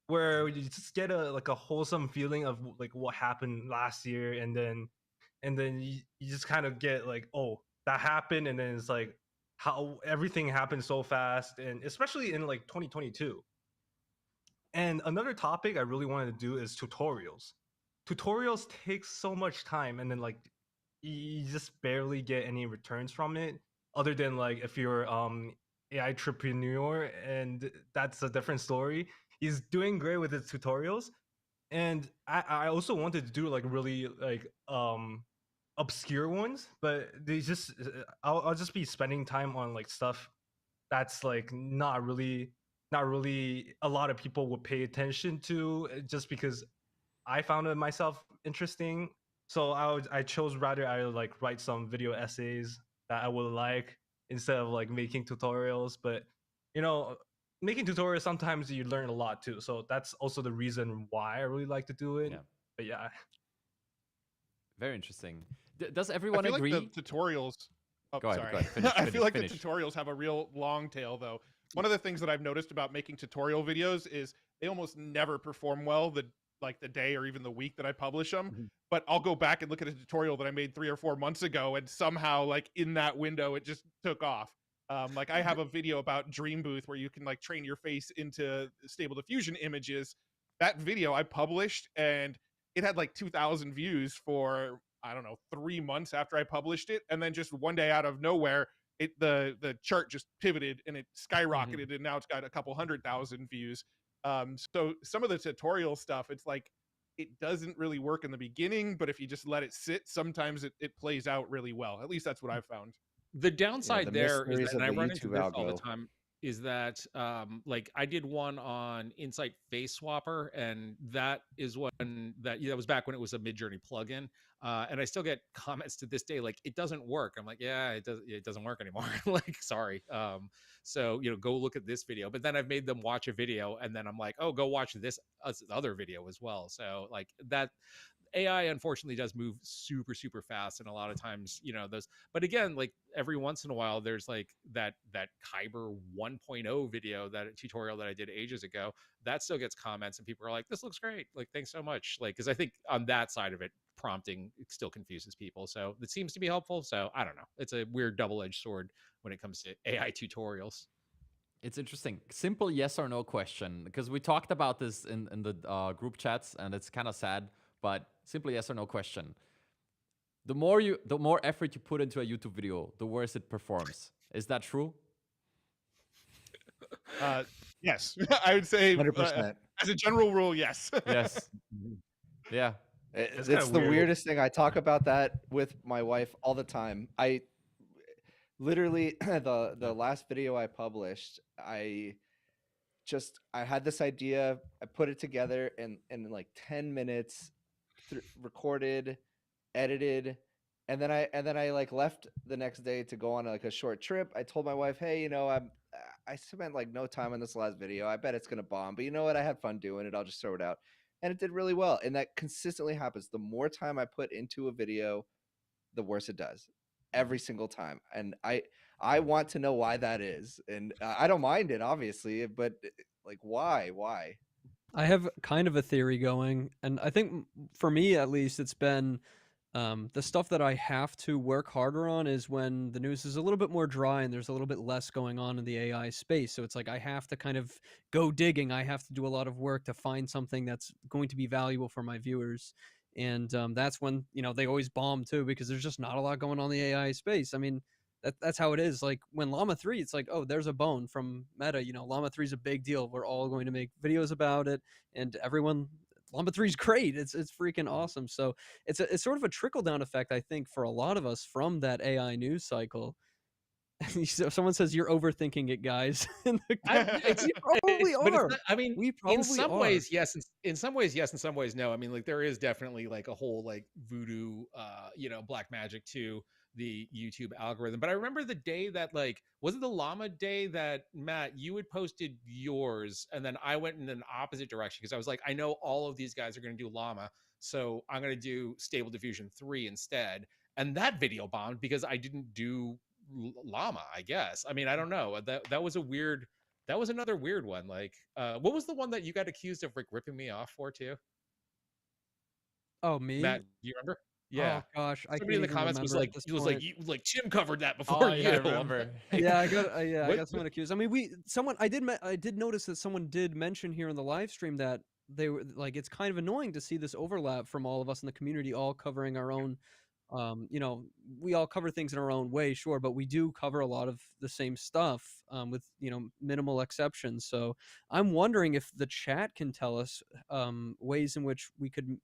where you just get a like a wholesome feeling of like what happened last year, and then you just kind of get like, oh, that happened, and then it's like how everything happened so fast, and especially in like 2022. And another topic I really wanted to do is tutorials. Tutorials take so much time, and then like you just barely get any returns from it, other than like if you're AI entrepreneur, and that's a different story. He's doing great with his tutorials, and I also wanted to do like really like obscure ones, but they just I'll just be spending time on like stuff that's like not really a lot of people would pay attention to, just because I found it myself interesting. So I chose rather I would like write some video essays that I would like, instead of like making tutorials. But you know, making tutorials, sometimes you learn a lot too. So that's also the reason why I really like to do it. Yeah. But yeah, Very interesting. Does I everyone feel like the agree? tutorials. Oh, Go ahead. sorry. Go ahead. Finish. I feel Finish. like Finish. the tutorials have a real long tail, though. One of the things that I've noticed about making tutorial videos is they almost never perform well the day or even the week that I publish them. Mhm. But I'll go back and look at a tutorial that I made 3 or 4 months ago, and somehow, like in that window, it just took off. Like I have a video about Dream Booth where you can like train your face into stable diffusion images. That video I published, and it had like 2,000 views for I don't know 3 months after I published it, and then just one day out of nowhere, the chart just pivoted and it skyrocketed, and now it's got a couple 100,000 views. So some of the tutorial stuff, it's like it doesn't really work in the beginning, but if you just let it sit, sometimes it plays out really well. At least that's what I've found. The Yeah, downside the there is mysteries that, and of I the run into YouTube this all the algo. time, is that like I did one on Insight Face Swapper, and that is when that was back when it was a Midjourney plugin, and I still get comments to this day like it doesn't work. I'm like, yeah, it doesn't work anymore. Like, sorry. So go look at this video, but then I've made them watch a video, and then I'm like, oh, go watch this other video as well. So like that AI unfortunately does move super super fast, and a lot of times those. But again, like every once in a while, there's like that Kyber 1.0 video, that tutorial that I did ages ago, that still gets comments, and people are like, "This looks great! Like, thanks so much!" Like, because I think on that side of it, prompting it still confuses people, so it seems to be helpful. So I don't know. It's a weird double-edged sword when it comes to AI tutorials. It's interesting. Simple yes or no question, because we talked about this in the group chats, and it's kind of sad. But simple yes or no question. The more effort you put into a YouTube video, the worse it performs. Is that true? Yes, I would say 100%. as a general rule, yes. Yes. Yeah. That's It's kinda the weird. weirdest thing. I talk about that with my wife all the time. I literally the last video I published, I had this idea, I put it together in like 10 minutes, recorded, edited, and then I like left the next day to go on like a short trip. I told my wife, "Hey, I spent like no time on this last video. I bet it's gonna bomb, but you know what? I had fun doing it. I'll just throw it out." And it did really well. And that consistently happens. The more time I put into a video, the worse it does every single time. And I want to know why that is. And I don't mind it, obviously, but like, why? I have kind of a theory going, and I think for me at least, it's been the stuff that I have to work harder on is when the news is a little bit more dry and there's a little bit less going on in the AI space. So it's like I have to kind of go digging. I have to do a lot of work to find something that's going to be valuable for my viewers. And that's when they always bomb too, because there's just not a lot going on in the AI space. I mean, that's how it is. Like when Llama 3, it's like, oh, there's a bone from Meta. Llama 3 is a big deal. We're all going to make videos about it, and everyone. Llama 3 is great. It's freaking awesome. So it's sort of a trickle down effect, I think, for a lot of us from that AI news cycle. So someone says you're overthinking it, guys. It's We probably but it's are. not, I mean, We in probably some are. ways yes, in some ways yes, in some ways no. I mean, like there is definitely like a whole like voodoo black magic to the YouTube algorithm. But I remember the day that, like, was it the llama day that, Matt, you had posted yours, and then I went in an opposite direction because I was like, I know all of these guys are going to do llama, so I'm going to do Stable Diffusion 3 instead. And that video bombed because I didn't do llama, I guess. I mean, I don't know. That was a weird, that was another weird one. Like, what was the one that you got accused of like ripping me off for too? Oh, me? Matt, do you remember? Yeah. Oh gosh, I Somebody can't in the even comments was remember at like, this he was like, point. you, like Tim covered that before Oh, you. yeah, I I'm remember. like, Yeah, I what? got someone accused. I mean, I did notice that someone did mention here in the live stream that they were like, it's kind of annoying to see this overlap from all of us in the community all covering our own. We all cover things in our own way, sure, but we do cover a lot of the same stuff with minimal exceptions. So I'm wondering if the chat can tell us ways in which we could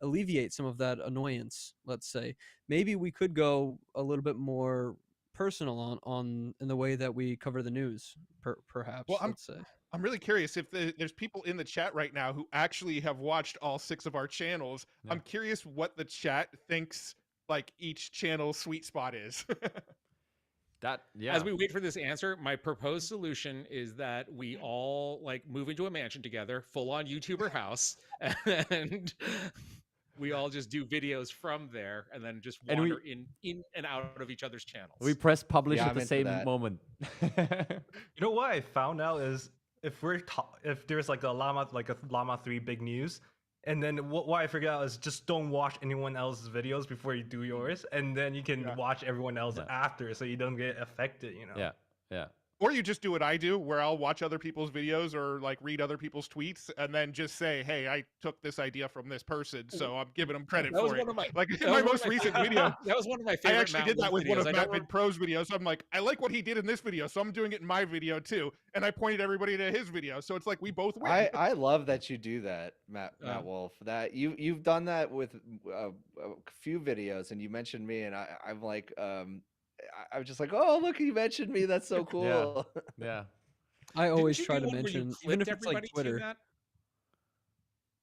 alleviate some of that annoyance. Let's say maybe we could go a little bit more personal on in the way that we cover the news, Well, perhaps. I'm Let's say. I'm really curious if there's people in the chat right now who actually have watched all 6 of our channels. Yeah. I'm curious what the chat thinks like each channel's sweet spot is. That yeah. As we wait for this answer, my proposed solution is that we all like move into a mansion together, full on YouTuber house, and we all just do videos from there, and then just And wander in and out of each other's channels. we press publish Yeah, at I'm the into same that. moment. You know what I found out is if there's like a Llama 3 big news, and then what I figured out is just don't watch anyone else's videos before you do yours, and then you can Yeah. watch everyone else Yeah. after, so you don't get affected. You know. Yeah, yeah. Or you just do what I do, where I'll watch other people's videos or like read other people's tweets, and then just say, "Hey, I took this idea from this person, so I'm giving them credit That was for it." one of my Like that in was my one most of my recent favorite- video, That was one of my I favorite. actually Matt did that Wolf with one videos. of I don't Matt Pro's videos. So I'm like, I like what he did in this video, so I'm doing it in my video too. And I pointed everybody to his video, so it's like we both win. I love that you do that, Matt Uh. Wolf. That you've done that with a few videos, and you mentioned me, and I'm like, I was just like, oh look, you mentioned me. That's so cool. Yeah. I always Didn't you try do to one where you mention, even clipped if it's like everybody too, Twitter.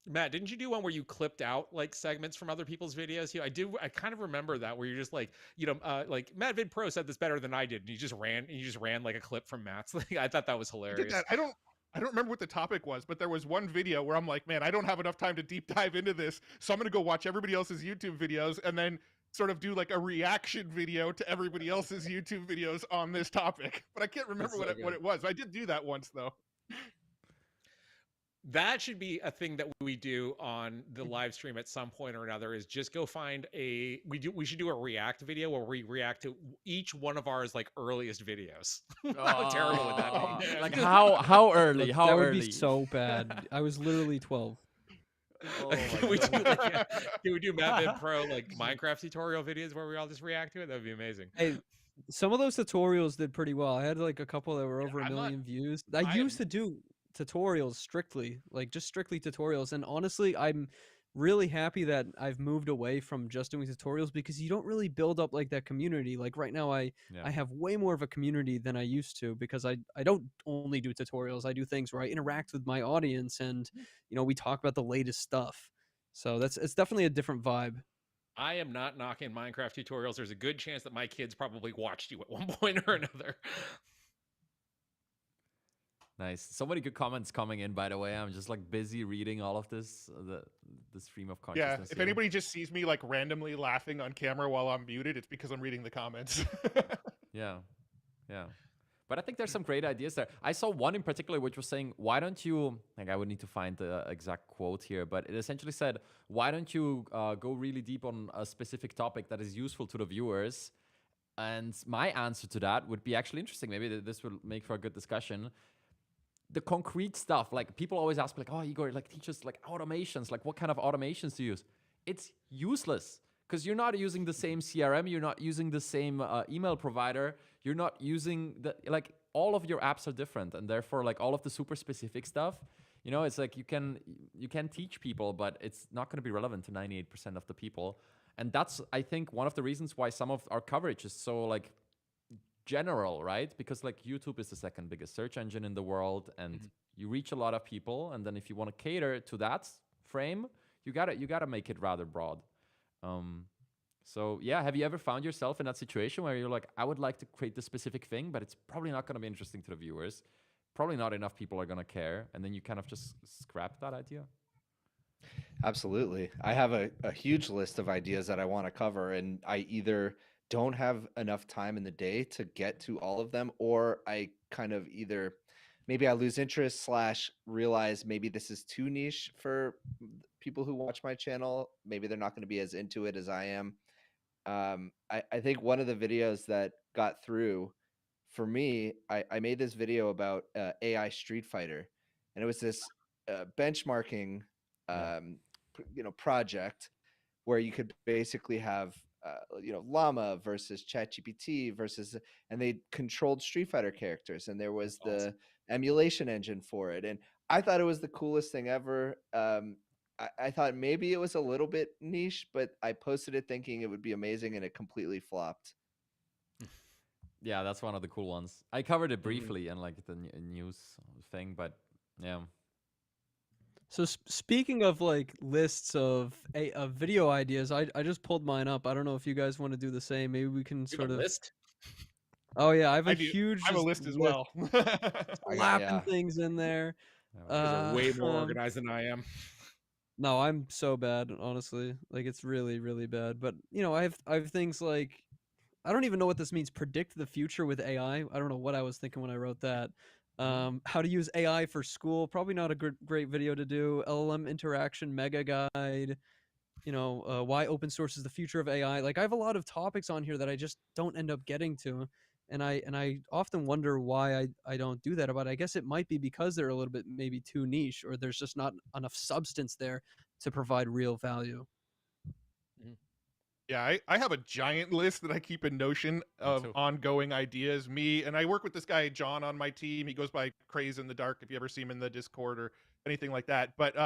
Matt, didn't you do one where you clipped out like segments from other people's videos? I do. I kind of remember that where you're just like, like Matt Vid Pro said this better than I did, and you just ran like a clip from Matt's. Like, I thought that was I did hilarious. that. I don't remember what the topic was, but there was one video where I'm like, man, I don't have enough time to deep dive into this, so I'm gonna go watch everybody else's YouTube videos and then sort of do like a reaction video to everybody else's YouTube videos on this topic. But I can't remember That's so what it was. I did do that once though. That should be a thing that we do on the live stream at some point or another. Is just go find we should do a react video where we react to each one of ours like earliest videos. How terrible would that Oh, be? like how early? Look, How that early? would be so bad. I was literally 12. Oh my Can we do God. like can we do Matt Vid Pro like Minecraft tutorial videos where we all just react to it? That would be amazing. Hey, some of those tutorials did pretty well. I had like a couple that were over a I'm not- million views. I I used am- to do tutorials strictly, like just strictly tutorials. And honestly, I'm really happy that I've moved away from just doing tutorials because you don't really build up like that community. Like right now, I Yeah. have way more of a community than I used to because I don't only do tutorials. I do things where I interact with my audience and we talk about the latest stuff. So it's definitely a different vibe. I am not knocking Minecraft tutorials. There's a good chance that my kids probably watched you at one point or another. Nice. So many good comments coming in, by the way. I'm just like busy reading all of this, the stream of Yeah, consciousness. if here. anybody just sees me like randomly laughing on camera while I'm muted, it's because I'm reading the comments. Yeah, yeah. But I think there's some great ideas there. I saw one in particular which was saying, why don't you, like I would need to find the exact quote here, but it essentially said, why don't you go really deep on a specific topic that is useful to the viewers? And my answer to that would be actually interesting. Maybe this will make for a good discussion. The concrete stuff, like people always ask me, like, oh, Igor, like teach us like automations, like what kind of automations do you use? It's useless because you're not using the same CRM, you're not using the same email provider, you're not using like all of your apps are different, and therefore like all of the super specific stuff, it's like you can teach people, but it's not going to be relevant to 98% of the people, and that's I think one of the reasons why some of our coverage is so like general, right? Because like YouTube is the second biggest search engine in the world, and you reach a lot of people, and then if you want to cater to that frame, you gotta make it rather broad. So yeah, have you ever found yourself in that situation where you're like, I would like to create this specific thing, but it's probably not going to be interesting to the viewers, probably not enough people are going to care, and then you kind of just scrap that idea? Absolutely. I have a huge list of ideas that I want to cover, and I either don't have enough time in the day to get to all of them, or I kind of either maybe I lose interest slash realize maybe this is too niche for people who watch my channel. Maybe they're not going to be as into it as I am. I think one of the videos that got through for me, I made this video about AI Street Fighter, and it was this benchmarking Yeah. project where you could basically have Llama versus ChatGPT versus, and they controlled Street Fighter characters, and there was the emulation engine for it, and I thought it was the coolest thing ever. I thought maybe it was a little bit niche, but I posted it thinking it would be amazing, and it completely flopped. Yeah, that's one of the cool ones. I covered it briefly in like the news thing, but yeah. So speaking of like lists of video ideas, I just pulled mine up. I don't know if you guys want to do the same. Maybe we can You have sort a of list? Oh yeah, I have a I do. huge I have a just list as list well. slapping things in there. Oh, You guys are wow. way more organized than I am. No, I'm so bad, honestly. Like it's really, really bad. But you know, I have things like I don't even know what this means. Predict the future with AI. I don't know what I was thinking when I wrote that. How to use AI for school. Probably not a great video to do. LLM interaction mega guide. You know, why open source is the future of AI. Like I have a lot of topics on here that I just don't end up getting to, and I often wonder why I don't do that. But I guess it might be because they're a little bit maybe too niche, or there's just not enough substance there to provide real value. Yeah, I have a giant list that I keep in Notion of too. ongoing ideas. Me and I work with this guy John on my team. He goes by Craze in the Dark if you ever see him in the Discord or anything like that. But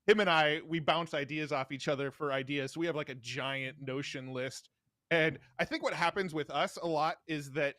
him and I, we bounce ideas off each other for ideas. So we have like a giant Notion list. And I think what happens with us a lot is that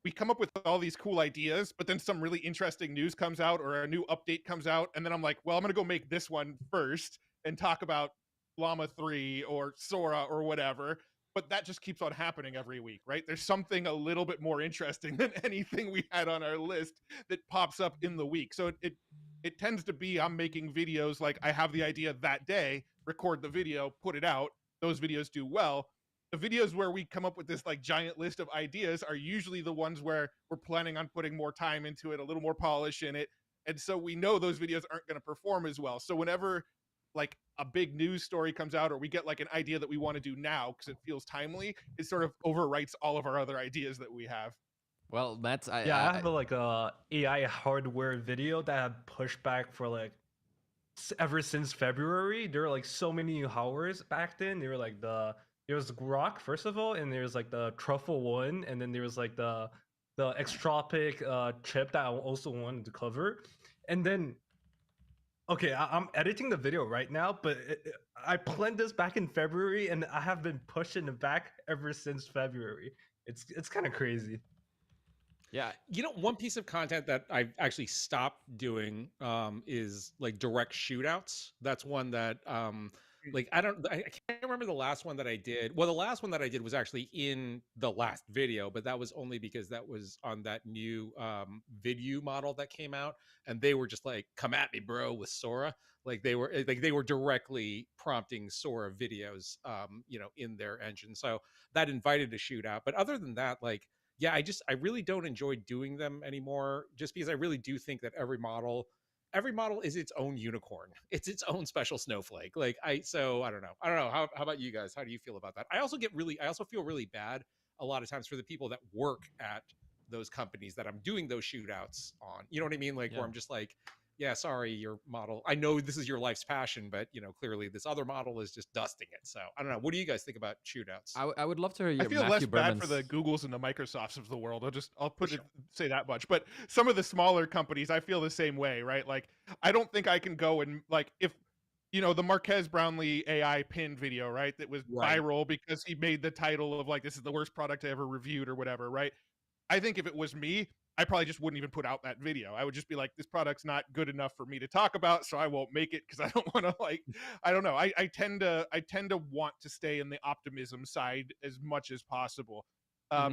we come up with all these cool ideas, but then some really interesting news comes out or a new update comes out, and then I'm like, well, I'm gonna go make this one first and talk about Llama 3 or Sora or whatever. But that just keeps on happening every week, right? There's something a little bit more interesting than anything we had on our list that pops up in the week. So it tends to be I'm making videos like I have the idea that day, record the video, put it out. Those videos do well. The videos where we come up with this like giant list of ideas are usually the ones where we're planning on putting more time into it, a little more polish in it. And so we know those videos aren't going to perform as well. So whenever like a big news story comes out or we get like an idea that we want to do now because it feels timely, it sort of overwrites all of our other ideas that we have. Well, Matt, Yeah, I have like a AI hardware video that I pushed back for like ever since February. There were like so many hours back then. They were like there was Grok first of all, and there's like the Truffle one, and then there was like the extropic chip that I also wanted to cover, and then okay, I'm editing the video right now, but I planned this back in February, and I have been pushing it back ever since February. It's kind of crazy. yeah. You know, one piece of content that I've actually stopped doing is like direct shootouts. That's one that like I can't remember the last one that I did. Well, the last one that I did was actually in the last video, but that was only because that was on that new video model that came out, and they were just like, "Come at me, bro," with Sora. Like they were directly prompting Sora videos, you know, in their engine. So that invited a shootout. But other than that, like yeah, I really don't enjoy doing them anymore just because I really do think that every model is its own unicorn. It's its own special snowflake. Like I don't know. I don't know. How about you guys? How do you feel about that? I also feel really bad a lot of times for the people that work at those companies that I'm doing those shootouts on. You know what I mean? Like where Yeah. I'm just like, yeah, sorry, your model. I know this is your life's passion, but you know, clearly this other model is just dusting it. So I don't know. What do you guys think about shootouts? I would love to hear I your feel Matthew less bad for Berman's. the Googles and the Microsofts of the world. I'll put sure. it say that much. But some of the smaller companies, I feel the same way, right? Like I don't think I can go and like if you know the Marquez Brownlee AI pin video, right? That was Right. viral because he made the title of like this is the worst product I ever reviewed or whatever, right? I think if it was me, I probably just wouldn't even put out that video. I would just be like, this product's not good enough for me to talk about, so I won't make it because I don't want to like, I don't know. I tend to want to stay in the optimism side as much as possible.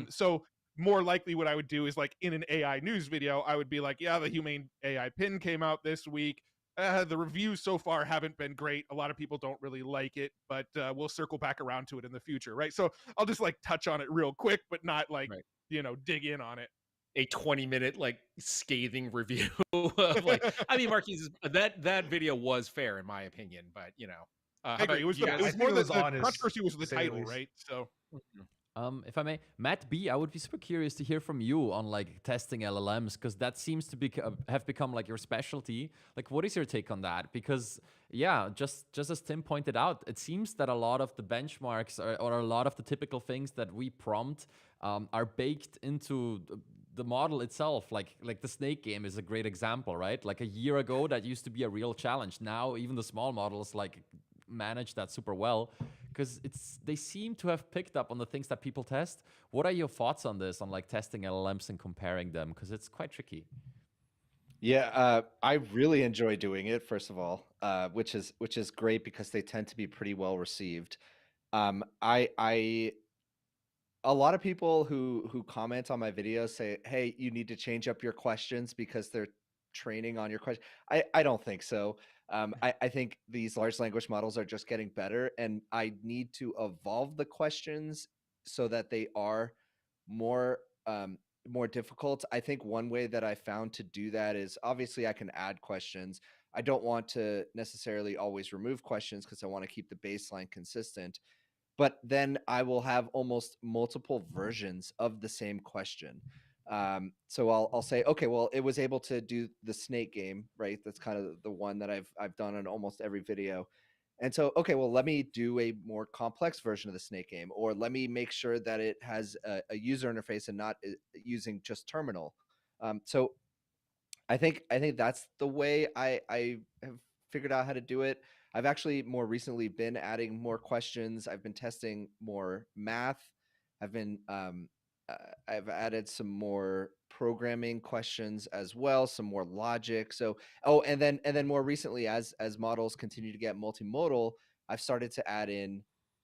So more likely what I would do is like in an AI news video, I would be like, yeah, the Humane AI pin came out this week. The reviews so far haven't been great. A lot of people don't really like it, but we'll circle back around to it in the future, right? So I'll just like touch on it real quick, but not like Right. dig in on it. A 20-minute like scathing review of like I mean Marquis that video was fair in my opinion, but you know I how agree. about It was you the guys? it I was think more it that was the honest, controversy was to the say the title, least. right? So If I may, Matt B, I would be super curious to hear from you on like testing LLMs because that seems to be have become like your specialty. Like, what is your take on that? Because yeah, just as Tim pointed out, it seems that a lot of the benchmarks or a lot of the typical things that we prompt are baked into the model itself. Like the snake game is a great example, right? Like a year ago, that used to be a real challenge. Now even the small models like manage that super well because they seem to have picked up on the things that people test. What are your thoughts on this, on like testing LLMs and comparing them? Because it's quite tricky. Yeah, I really enjoy doing it. First of all, which is great because they tend to be pretty well received. I a lot of people who comment on my videos say, "Hey, you need to change up your questions because they're training on your question." I don't think so. I think these large language models are just getting better, and I need to evolve the questions so that they are more more difficult. I think one way that I found to do that is obviously I can add questions. I don't want to necessarily always remove questions because I want to keep the baseline consistent, but then I will have almost multiple versions of the same question. So I'll say, okay, well, it was able to do the snake game, right? That's kind of the one that I've done in almost every video. And so, okay, well, let me do a more complex version of the snake game, or let me make sure that it has a user interface and not using just terminal. So I think that's the way I have figured out how to do it. I've actually more recently been adding more questions. I've been testing more math. I've been uh, I've added some more programming questions as well, some more logic. So and then more recently, as models continue to get multimodal, I've started to add in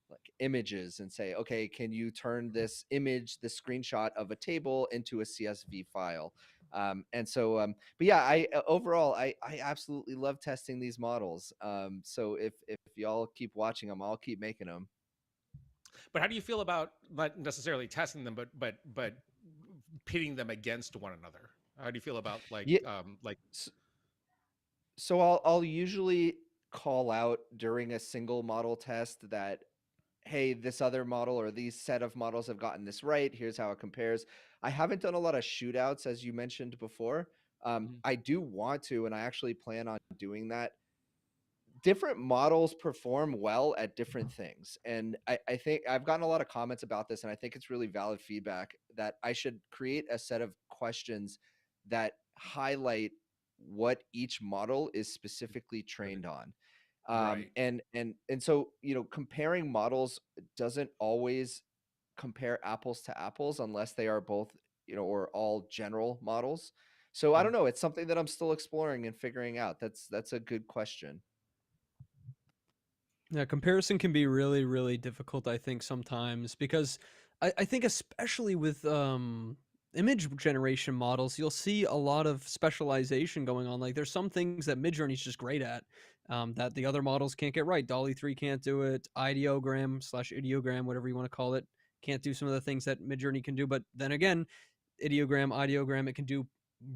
like images and say, okay, can you turn this image, this screenshot of a table into a CSV file? But yeah, I overall I absolutely love testing these models. So if y'all keep watching them, I'll keep making them. But how do you feel about not necessarily testing them, but pitting them against one another? How do you feel about Yeah. like s- So I'll usually call out during a single model test that, hey, this other model or these set of models have gotten this right. Here's how it compares. I haven't done a lot of shootouts, as you mentioned before. Mhm. I do want to, and I actually plan on doing that. Different models perform well at different things. And I think I've gotten a lot of comments about this, and I think it's really valid feedback that I should create a set of questions that highlight what each model is specifically trained on. Right? And so, comparing models doesn't always compare apples to apples unless they are both, or all general models. So I don't Mhm. know. It's something that I'm still exploring and figuring out. That's a good question. Yeah, comparison can be really, really difficult, I think, sometimes because I think especially with image generation models, you'll see a lot of specialization going on. Like there's some things that Midjourney's just great at that the other models can't get right. Dolly 3 can't do it. Ideogram slash ideogram, whatever you want to call it, can't do some of the things that Midjourney can do. But then again, ideogram, it can do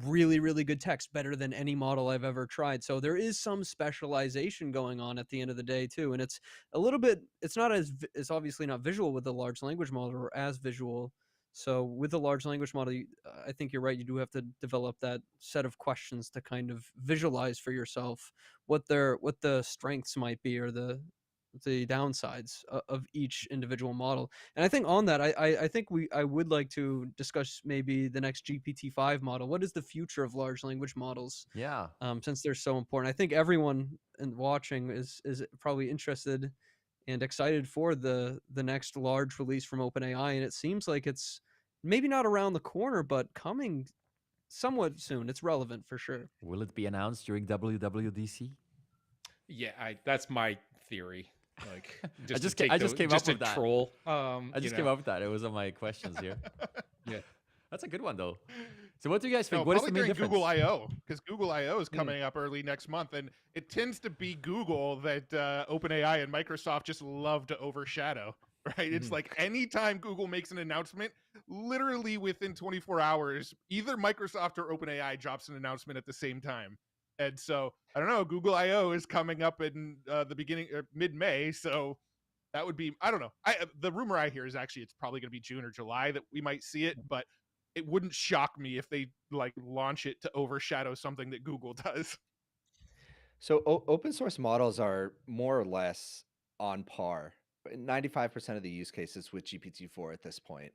really, really good text, better than any model I've ever tried. So there is some specialization going on at the end of the day too, and it's a little bit. It's not it's obviously not visual with the large language model or as visual. So with the large language model, I think you're right. You do have to develop that set of questions to kind of visualize for yourself what the strengths might be or the downsides of each individual model. And I think on that, I think I would like to discuss maybe the next GPT-5 model. What is the future of large language models? Yeah. Since they're so important, I think everyone in watching is probably interested and excited for the next large release from OpenAI, and it seems like it's maybe not around the corner, but coming somewhat soon. It's relevant for sure. Will it be announced during WWDC? Yeah, that's my theory. Like I just to just I take just the came just up to with that. troll. I just came up with that. It was on my questions here. Yeah. That's a good one though. So what do you guys think? No, What is the probably main during difference? Google I/O, because Google I/O is Mm. coming up early next month, and it tends to be Google that OpenAI and Microsoft just love to overshadow. Right? It's Mhm. like anytime Google makes an announcement, literally within 24 hours, either Microsoft or OpenAI drops an announcement at the same time. And so I don't know. Google I/O is coming up in the beginning mid-May, so that would be, I don't know. The rumor I hear is actually it's probably going to be June or July that we might see it, but it wouldn't shock me if they like launch it to overshadow something that Google does. So open source models are more or less on par, 95% of the use cases with GPT-4 at this point.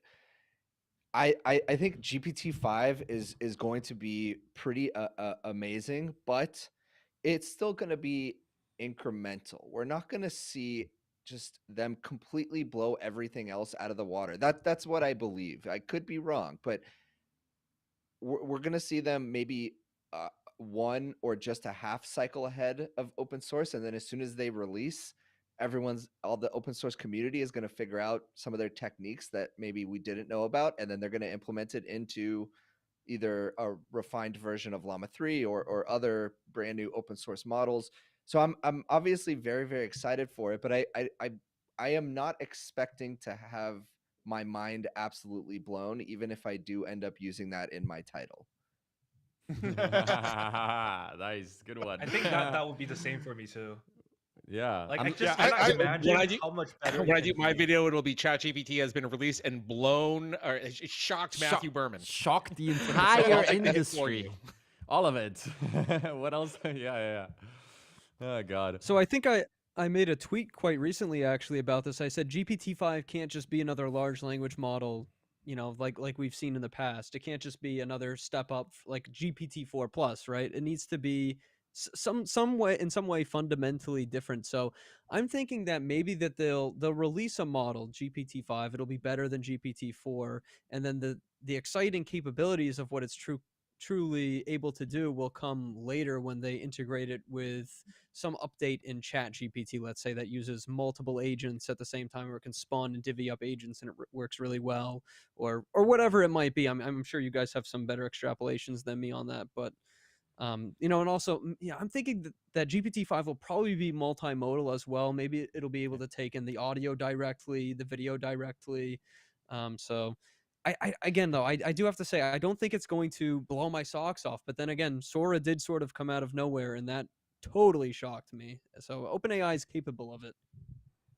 I think GPT-5 is going to be pretty amazing, but it's still going to be incremental. We're not going to see just them completely blow everything else out of the water. That's what I believe. I could be wrong, but we're going to see them maybe one or just a half cycle ahead of open source, and then as soon as they release, all the open source community is going to figure out some of their techniques that maybe we didn't know about, and then they're going to implement it into either a refined version of Llama 3 or other brand new open source models. So I'm obviously very, very excited for it, but I am not expecting to have my mind absolutely blown, even if I do end up using that in my title. Nice, good one. I think that would be the same for me too. Yeah, Like I'm- I just yeah, cannot I- imagine when I do, how much better when it I can do my be. video, it'll be ChatGPT has been released and blown, or it shocked Matthew Berman. Shocked the So entire I'll take the hit for industry. you. All of it. What else? Yeah. Oh god. So I think I made a tweet quite recently actually about this. I said GPT-5 can't just be another large language model, like we've seen in the past. It can't just be another step up like GPT-4 plus, right? It needs to be some way fundamentally different. So I'm thinking that maybe that they'll release a model GPT-5. It'll be better than GPT-4, and then the exciting capabilities of what it's truly able to do will come later when they integrate it with some update in Chat GPT, let's say, that uses multiple agents at the same time, or it can spawn and divvy up agents and it works really well, or whatever it might be. I'm sure you guys have some better extrapolations than me on that, but and also, yeah, I'm thinking that GPT-5 will probably be multimodal as well. Maybe it'll be able to take in the audio directly, the video directly. So again, though, I do have to say, I don't think it's going to blow my socks off. But then again, Sora did sort of come out of nowhere, and that totally shocked me. So OpenAI is capable of it.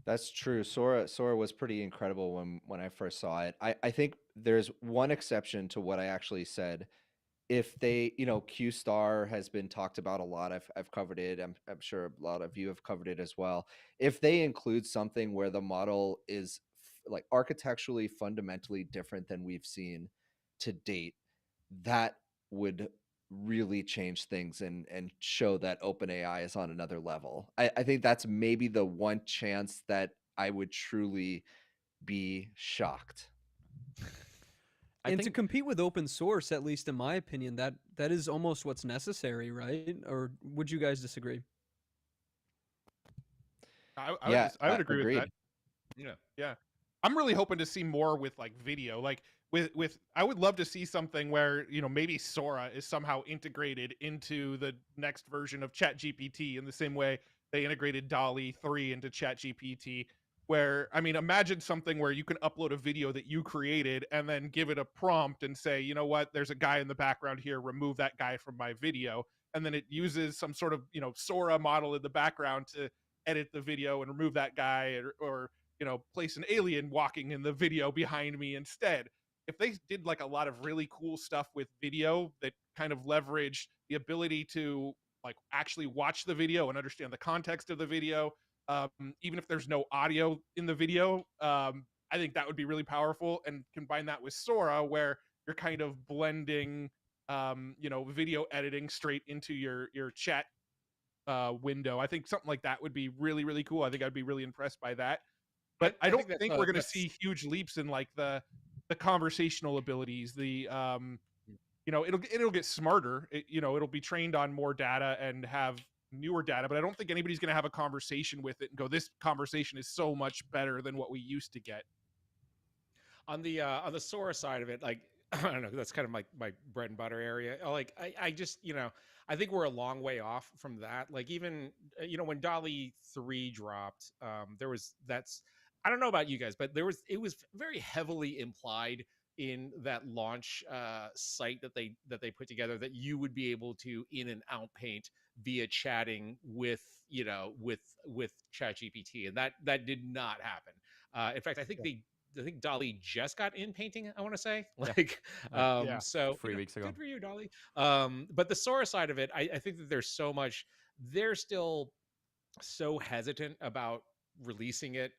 That's true. Sora was pretty incredible when I first saw it. I think there's one exception to what I actually said. If they, Q Star has been talked about a lot. I've covered it. I'm sure a lot of you have covered it as well. If they include something where the model is like architecturally fundamentally different than we've seen to date, that would really change things and show that OpenAI is on another level. I think that's maybe the one chance that I would truly be shocked. I And to think compete with open source, at least in my opinion, that is almost what's necessary, right? Or would you guys disagree? Yeah, I would agree with agreed. that. Yeah. Yeah. I'm really hoping to see more with like video. Like with I would love to see something where, maybe Sora is somehow integrated into the next version of ChatGPT in the same way they integrated DALL-E 3 into ChatGPT. Where, I mean, imagine something where you can upload a video that you created and then give it a prompt and say, you know what, there's a guy in the background here, remove that guy from my video. And then it uses some sort of, Sora model in the background to edit the video and remove that guy, or place an alien walking in the video behind me instead. If they did like a lot of really cool stuff with video that kind of leverage the ability to like actually watch the video and understand the context of the video, um, even if there's no audio in the video, I think that would be really powerful. And combine that with Sora, where you're kind of blending, video editing straight into your chat window. I think something like that would be really, really cool. I think I'd be really impressed by that. But I don't think we're going to see huge leaps in like the conversational abilities. It'll get smarter. It'll be trained on more data and have newer data. But I don't think anybody's going to have a conversation with it and go, "This conversation is so much better than what we used to get." On the Sora side of it, like I don't know, that's kind of my bread and butter area. Like I just I think we're a long way off from that. Like even when DALL-E 3 dropped, there was that's I don't know about you guys, but it was very heavily implied in that launch site that they put together that you would be able to in and out paint via chatting with with ChatGPT, and that did not happen. In fact, I think DALL-E just got in painting, I want to say. Yeah. Like, Yeah. so 3 weeks ago. good for you, DALL-E. But the Sora side of it, I think that there's so much, they're still so hesitant about releasing it,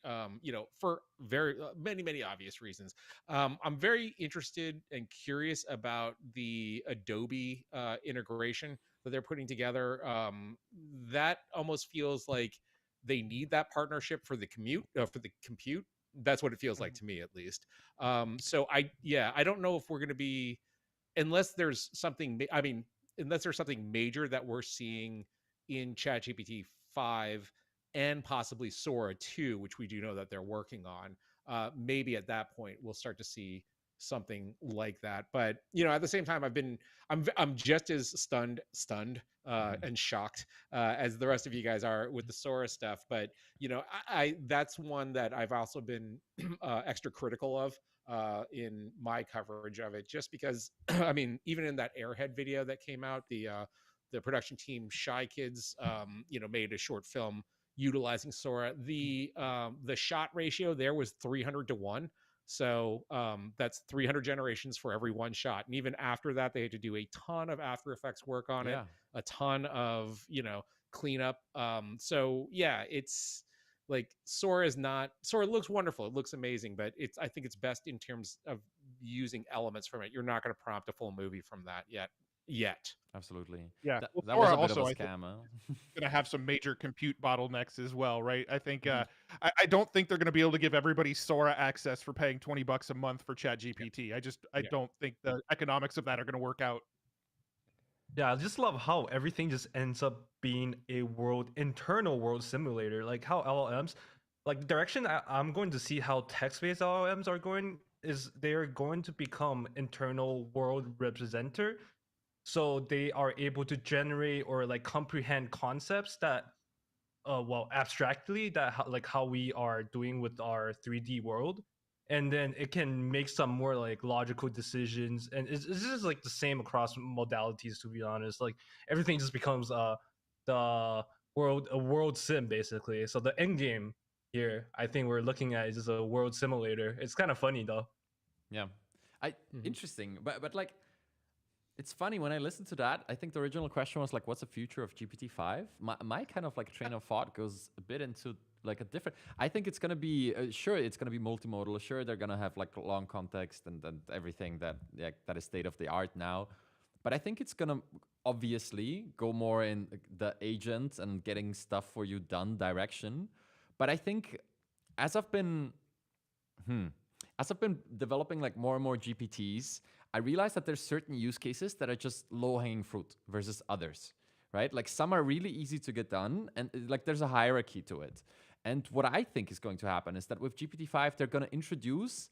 for very many obvious reasons. I'm very interested and curious about the Adobe integration that they're putting together. That almost feels like they need that partnership for the compute. That's what it feels like to me, at least. So I don't know if we're going to be, unless there's something. I mean, unless there's something major that we're seeing in ChatGPT 5 and possibly Sora 2, which we do know that they're working on. Maybe at that point we'll start to see something like that. But at the same time, I'm just as stunned and shocked as the rest of you guys are with the Sora stuff. But I that's one that I've also been extra critical of in my coverage of it, just because I mean, even in that Airhead video that came out, the production team Shy Kids made a short film utilizing Sora. The shot ratio there was 300-1. So that's 300 generations for every one shot. And even after that, they had to do a ton of After Effects work on it, a ton of, cleanup. So yeah, it's like Sora looks wonderful. It looks amazing, but I think it's best in terms of using elements from it. You're not going to prompt a full movie from that yet. Absolutely. Yeah. That, Well, that was Sora a bit of a also, I think, scam, huh? going to have some major compute bottlenecks as well, right? I think I don't think they're going to be able to give everybody Sora access for paying $20 a month for ChatGPT. I Yeah. don't think the economics of that are going to work out. Yeah, I just love how everything just ends up being a internal world simulator. Like how LLMs, like the direction I'm going to see how text-based LLMs are going is they're going to become internal world representer. So they are able to generate or like comprehend concepts that well, abstractly, that like how we are doing with our 3D world, and then it can make some more like logical decisions, and it's just like the same across modalities, to be honest. Like everything just becomes the a world sim basically. So the end game here, I think we're looking at is just a world simulator. It's kind of funny though. Yeah. Interesting. But like, it's funny when I listen to that. I think the original question was like, "What's the future of GPT-5?" My kind of like train of thought goes a bit into like a different. I think it's gonna be sure it's gonna be multimodal. Sure, they're gonna have like long context and everything that is state of the art now. But I think it's gonna obviously go more in the agent and getting stuff for you done direction. But I think as I've been as I've been developing like more and more GPTs, I realize that there's certain use cases that are just low-hanging fruit versus others, right? Like some are really easy to get done, and like there's a hierarchy to it. And what I think is going to happen is that with GPT-5, they're going to introduce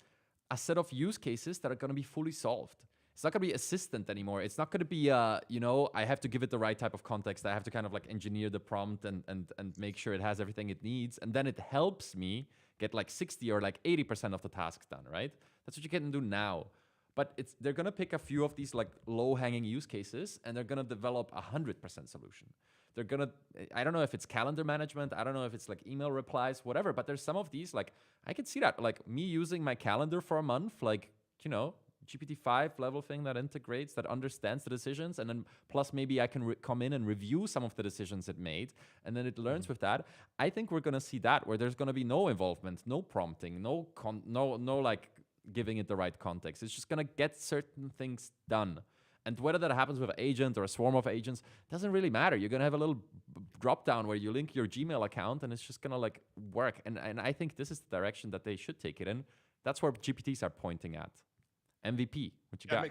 a set of use cases that are going to be fully solved. It's not going to be assistant anymore. It's not going to be, I have to give it the right type of context. I have to kind of like engineer the prompt and make sure it has everything it needs. And then it helps me get like 60 or like 80% of the tasks done, right? That's what you can do now. But they're going to pick a few of these like low-hanging use cases, and they're going to develop 100% solution. They're going to, I don't know if it's calendar management, I don't know if it's like email replies, whatever, but there's some of these, like, I can see that, like me using my calendar for a month, like, GPT-5 level thing that integrates, that understands the decisions, and then plus maybe I can come in and review some of the decisions it made, and then it learns with that. I think we're gonna see that where there's gonna be no involvement, no prompting, no like giving it the right context. It's just gonna get certain things done. And whether that happens with an agent or a swarm of agents doesn't really matter. You're gonna have a little drop down where you link your Gmail account, and it's just gonna like work. And I think this is the direction that they should take it in. That's where GPTs are pointing at. MVP, what you got?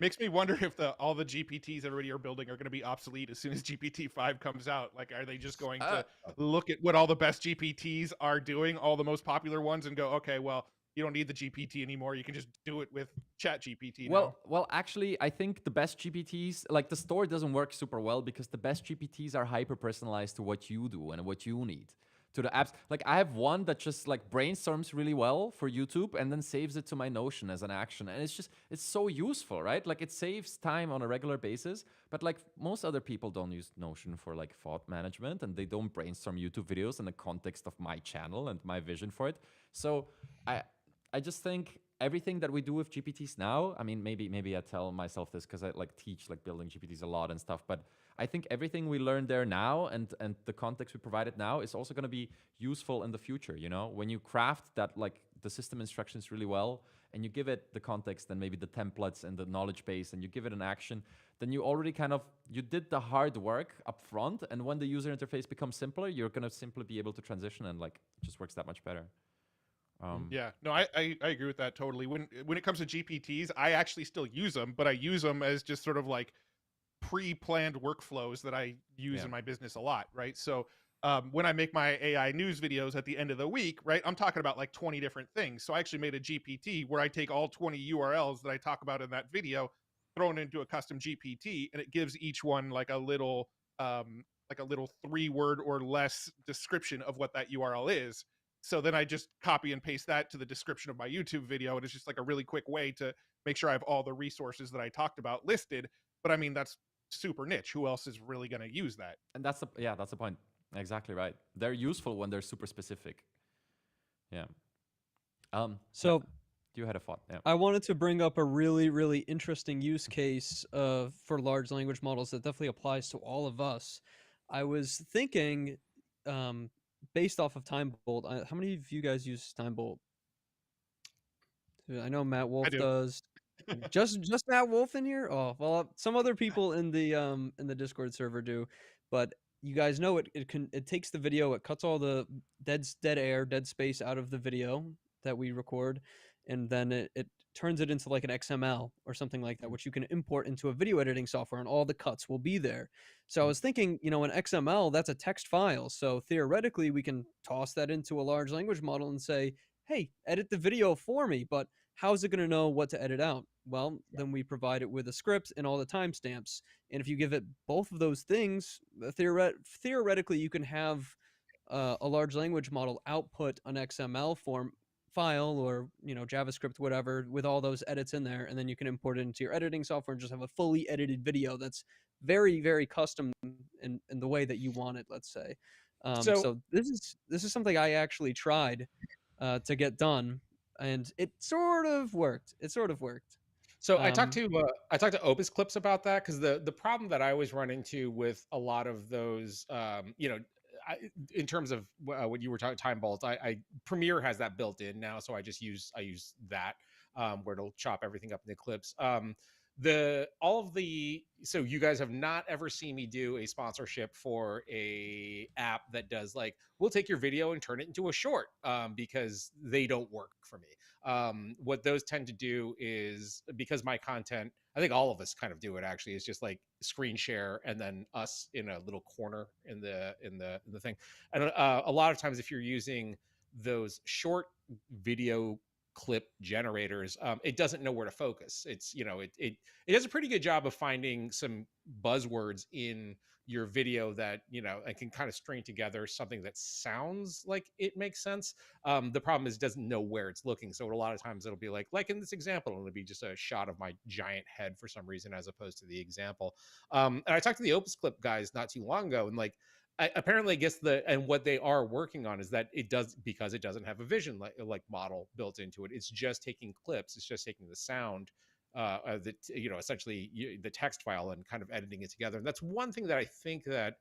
Makes me wonder if all the GPTs everybody are building are going to be obsolete as soon as GPT-5 comes out. Like, are they just going to look at what all the best GPTs are doing, all the most popular ones, and go, okay, well, you don't need the GPT anymore. You can just do it with ChatGPT now. Well, actually, I think the best GPTs, like the store doesn't work super well because the best GPTs are hyper personalized to what you do and what you need. To the apps, like I have one that just like brainstorms really well for YouTube and then saves it to my Notion as an action, and it's so useful, right? Like it saves time on a regular basis, but like most other people don't use Notion for like thought management, and they don't brainstorm YouTube videos in the context of my channel and my vision for it. So I just think everything that we do with GPTs now, I mean, maybe I tell myself this because I like teach like building GPTs a lot and stuff, but I think everything we learn there now and the context we provided now is also going to be useful in the future. When you craft that like the system instructions really well and you give it the context and maybe the templates and the knowledge base and you give it an action, then you already you did the hard work up front. And when the user interface becomes simpler, you're going to simply be able to transition, and like it just works that much better. Yeah, no, I agree with that totally. When it comes to GPTs, I actually still use them, but I use them as just sort of like pre-planned workflows that I use in my business a lot, right? So when I make my AI news videos at the end of the week, right, I'm talking about like 20 different things. So I actually made a GPT where I take all 20 URLs that I talk about in that video, throw it into a custom GPT, and it gives each one like a little 3-word or less description of what that URL is. So then I just copy and paste that to the description of my YouTube video, and it's just like a really quick way to make sure I have all the resources that I talked about listed. But I mean, that's super niche. Who else is really going to use that? And that's the point. Exactly right. They're useful when they're super specific. Yeah. So you had a thought. Yeah. I wanted to bring up a really, really interesting use case for large language models that definitely applies to all of us. I was thinking, based off of Time Bolt, how many of you guys use Time Bolt? I know Matt I Wolf do. does. Just Matt Wolf in here? Oh, well, some other people in the Discord server do, but you guys know it takes the video, it cuts all the dead air, dead space out of the video that we record, and then it turns it into like an XML or something like that, which you can import into a video editing software, and all the cuts will be there. So I was thinking, an XML, that's a text file. So theoretically, we can toss that into a large language model and say, hey, edit the video for me, but how's it going to know what to edit out? Well, then we provide it with a script and all the timestamps. And if you give it both of those things, theoretically, you can have a large language model output an XML form file or JavaScript, whatever, with all those edits in there, and then you can import it into your editing software and just have a fully edited video that's very, very custom in the way that you want it. Let's say. So this is something I actually tried to get done, and it sort of worked. So I talked to Opus Clips about that, because the problem that I always run into with a lot of those, in terms of what you were talking Time Bolt, I Premiere has that built in now, so I use that, where it'll chop everything up into clips. So you guys have not ever seen me do a sponsorship for a app that does, like, we'll take your video and turn it into a short, because they don't work for me. What those tend to do is, because my content, I think all of us kind of do it actually, is just like screen share and then us in a little corner in the thing. And a lot of times, if you're using those short video clip generators, it doesn't know where to focus. It's it does a pretty good job of finding some buzzwords in your video that and can kind of string together something that sounds like it makes sense. The problem is it doesn't know where it's looking, so a lot of times it'll be like in this example, it'll be just a shot of my giant head for some reason as opposed to the example. And I talked to the Opus Clip guys not too long ago, and like, apparently, I guess what they are working on is that because it doesn't have a vision like model built into it. It's just taking clips. It's just taking the sound, essentially the text file, and kind of editing it together. And that's one thing that I think that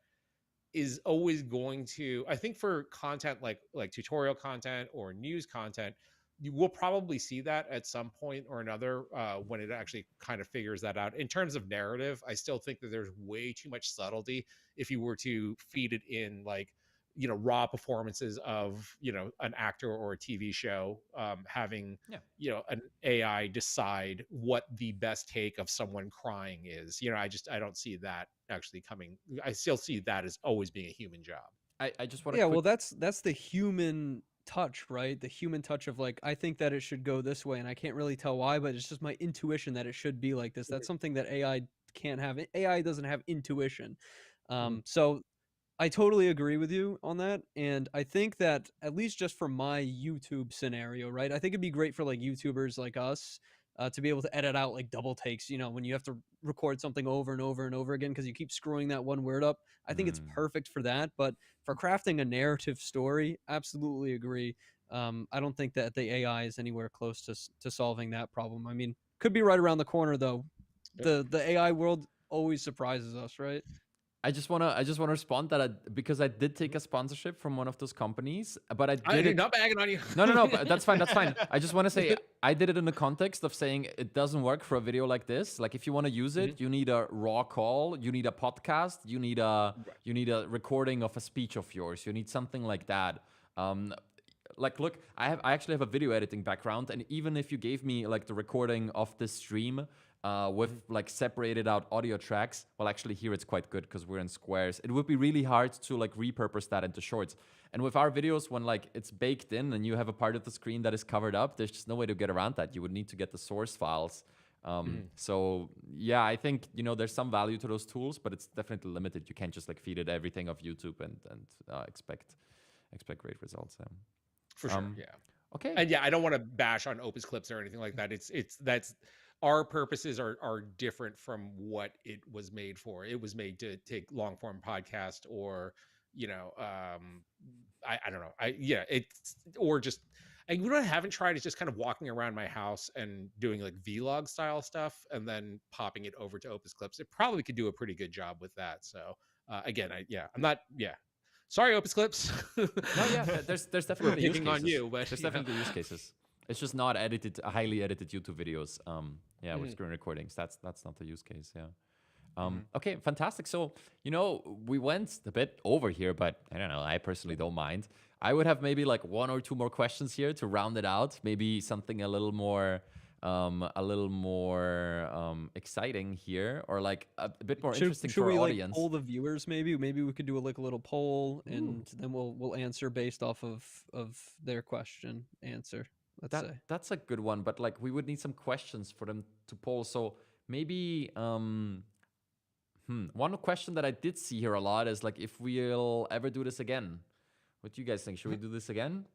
is always going to, I think, for content like tutorial content or news content, you will probably see that at some point or another, when it actually kind of figures that out. In terms of narrative, I still think that there's way too much subtlety if you were to feed it in like raw performances of an actor or a TV show, having an AI decide what the best take of someone crying is. I don't see that actually coming. I still see that as always being a human job. I just want to Yeah, well, that's the human touch, right? The human touch of like, I think that it should go this way, and I can't really tell why, but it's just my intuition that it should be like this. That's something that AI can't have. AI doesn't have intuition. So I totally agree with you on that, and I think that at least just for my YouTube scenario, right? I think it'd be great for like YouTubers like us to be able to edit out like double takes. When you have to record something over and over and over again because you keep screwing that one word up. I think it's perfect for that. But for crafting a narrative story, absolutely agree. I don't think that the AI is anywhere close to solving that problem. I mean, could be right around the corner though. The AI world always surprises us, right? I just wanna respond that because I did take a sponsorship from one of those companies, but I did it. Not bagging on you. No, but that's fine. That's fine. I just want to say I did it in the context of saying it doesn't work for a video like this. Like if you want to use it, you need a raw call, you need a podcast, you need a recording of a speech of yours, you need something like that. Like, look, I actually have a video editing background, and even if you gave me like the recording of this stream, with like separated out audio tracks. Well, actually here it's quite good because we're in squares. It would be really hard to like repurpose that into shorts. And with our videos, when like it's baked in and you have a part of the screen that is covered up, there's just no way to get around that. You would need to get the source files. So yeah, I think, you know, there's some value to those tools, but it's definitely limited. You can't just like feed it everything of YouTube and expect great results. For sure, yeah. Okay. And yeah, I don't want to bash on Opus Clips or anything like that. It's that's our purposes are different from what it was made for. It was made to take long form podcast or, you know, I don't know. It's or just and what I haven't tried is just kind of walking around my house and doing like vlog style stuff and then popping it over to Opus Clips. It probably could do a pretty good job with that. So again, I'm not sorry, Opus Clips. No, yeah, there's definitely use picking cases. on you, but There's you know. definitely use cases. It's just not edited, highly edited YouTube videos. Yeah, with screen recordings. That's not the use case. Yeah. Okay, fantastic. So, you know, we went a bit over here, but I don't know. I personally don't mind. I would have maybe like one or two more questions here to round it out. Maybe something a little more exciting here, or like a bit more interesting Should for we our like audience. poll the viewers? Maybe we could do like a little poll, and then we'll answer based off of their question answer. Let's say. That's a good one, but like we would need some questions for them to poll. So maybe one question that I did see here a lot is like if we'll ever do this again. What do you guys think? Should we do this again?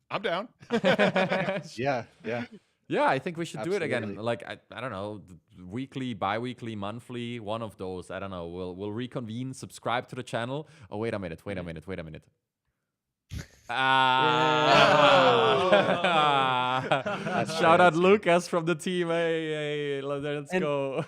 I'm down. Yeah, yeah. Yeah, I think we should do it again. Absolutely. Like I don't know, weekly, bi-weekly, monthly, one of those. I don't know. We'll reconvene, subscribe to the channel. Oh, wait a minute. That's Shout out fancy. Lucas from the team. Hey, let's And go.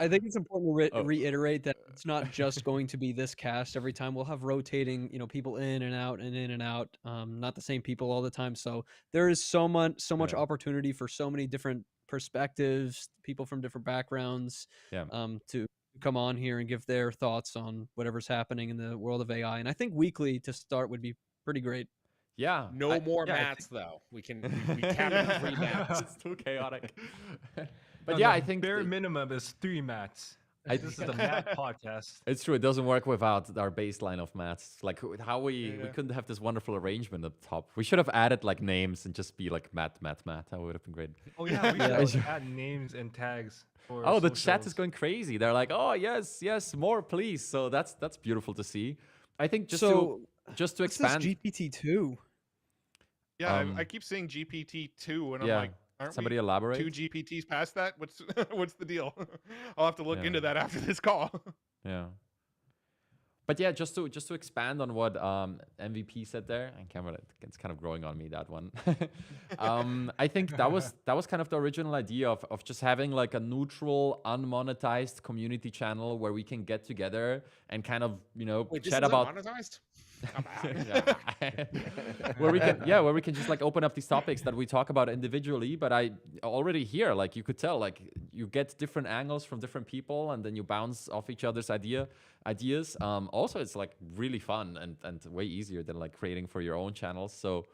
I think it's important to reiterate that it's not just going to be this cast every time. We'll have rotating, people in and out and in and out. Not the same people all the time. So there is so much opportunity for so many different perspectives, people from different backgrounds, Yeah. to come on here and give their thoughts on whatever's happening in the world of AI. And I think weekly to start would be pretty great. Yeah. No more I mats though. We capped it at 3 mats. It's too chaotic. But No, yeah, the I think bare minimum is 3 mats. This is the mat podcast. it's true. It doesn't work without our baseline of mats. Like how we couldn't have this wonderful arrangement up top. We should have added like names and just be like Matt. That would have been great. Oh yeah, we should add names and tags. For Oh, the chat is socials. going crazy. They're like, "Oh yes, more, please." So that's beautiful to see. I think just So, to What's this expand. GPT-2? Yeah, I keep saying GPT-2, and I'm Yeah. like, aren't Somebody we elaborate. 2 GPTs past that? What's what's the deal? I'll have to look Yeah. into that after this call. Yeah. But yeah, just to expand on what MVP said there, and camera, it's kind of growing on me, that one. I think that was kind of the original idea of just having like a neutral, unmonetized community channel where we can get together and kind of Wait, this chat isn't about monetized? I'm out. where we can just like open up these topics that we talk about individually. But I already hear, like, you could tell, like, you get different angles from different people and then you bounce off each other's ideas. Also, it's like really fun and way easier than like creating for your own channels. So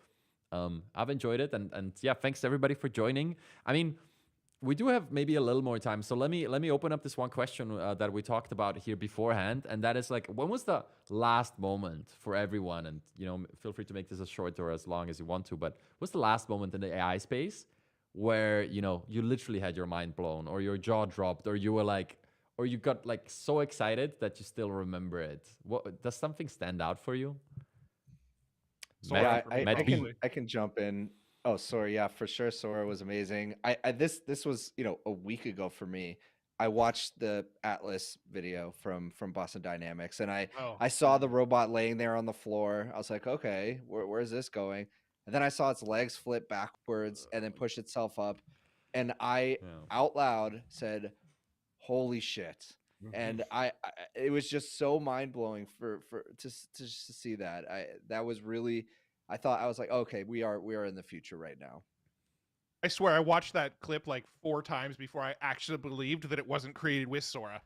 I've enjoyed it, and yeah, thanks everybody for joining. I mean, we do have maybe a little more time, so let me open up this one question that we talked about here beforehand, and that is like, when was the last moment for everyone? And feel free to make this as short or as long as you want to, but what's the last moment in the AI space where you literally had your mind blown, or your jaw dropped, or you were like, or you got like so excited that you still remember it? What does something stand out for you? Sora Yeah, for me, I probably. can jump in. Oh, Sora, yeah, for sure. Sora was amazing. This was a week ago for me. I watched the Atlas video from Boston Dynamics, and I saw the robot laying there on the floor. I was like, okay, where's this going? And then I saw its legs flip backwards and then push itself up, and I out loud said, "Holy shit!" And it was just so mind blowing to see that. That was really. I thought, I was like, okay, we are in the future right now. I swear I watched that clip like 4 times before I actually believed that it wasn't created with Sora.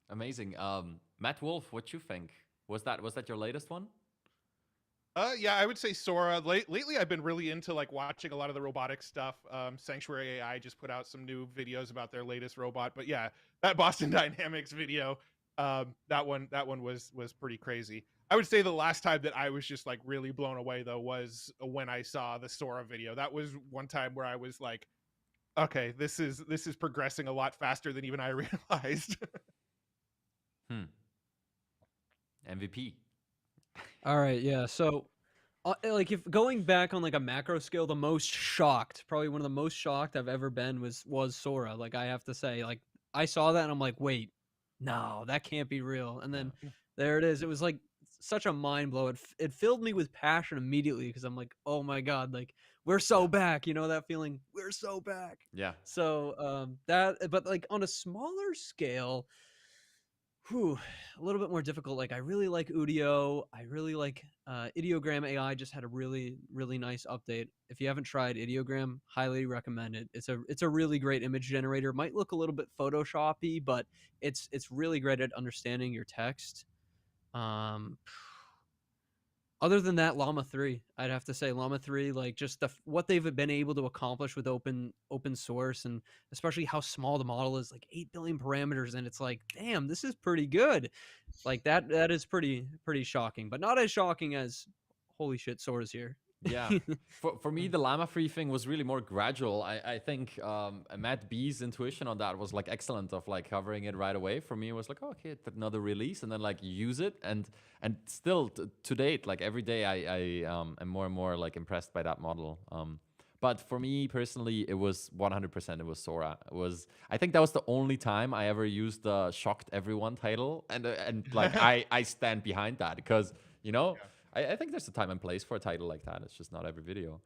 Amazing. Matt Wolf, what you think? Was that your latest one? Yeah, I would say Sora. Lately, I've been really into like watching a lot of the robotics stuff. Sanctuary AI just put out some new videos about their latest robot. But yeah, that Boston Dynamics video, that one was pretty crazy. I would say the last time that I was just like really blown away though was when I saw the Sora video. That was one time where I was like, okay, this is progressing a lot faster than even I realized. Hmm. MVP. All right, yeah. So, like, if going back on like a macro scale, the most shocked, probably one of the most shocked I've ever been was Sora. Like, I have to say, like, I saw that and I'm like, wait, no, that can't be real. And Yeah. then there it is. It was like such a mind blow. It filled me with passion immediately because I'm like, oh my god, like we're so Yeah. back. You know that feeling? We're so back. Yeah. So but like on a smaller scale, whew, a little bit more difficult. Like I really like Udio. I really like Ideogram AI just had a really nice update. If you haven't tried Ideogram, highly recommend it. It's a really great image generator. Might look a little bit photoshoppy, but it's really great at understanding your text. Um Other than that, Llama 3, I'd have to say Llama 3, like just what they've been able to accomplish with open source, and especially how small the model is, like 8 billion parameters, and it's like, damn, this is pretty good. Like that is pretty shocking, but not as shocking as holy shit, Sora's here. Yeah. For me, the Llama Free thing was really more gradual. I think Matt B's intuition on that was like excellent of like covering it right away. For me, it was like, oh, okay, it's another release, and then like use it, and still to date, like every day, I am more and more like impressed by that model. But for me personally, it was 100%. It was Sora. It was. I think that was the only time I ever used the "shocked everyone" title, and like I stand behind that because you know Yeah. I think there's a time and place for a title like that. It's just not every video.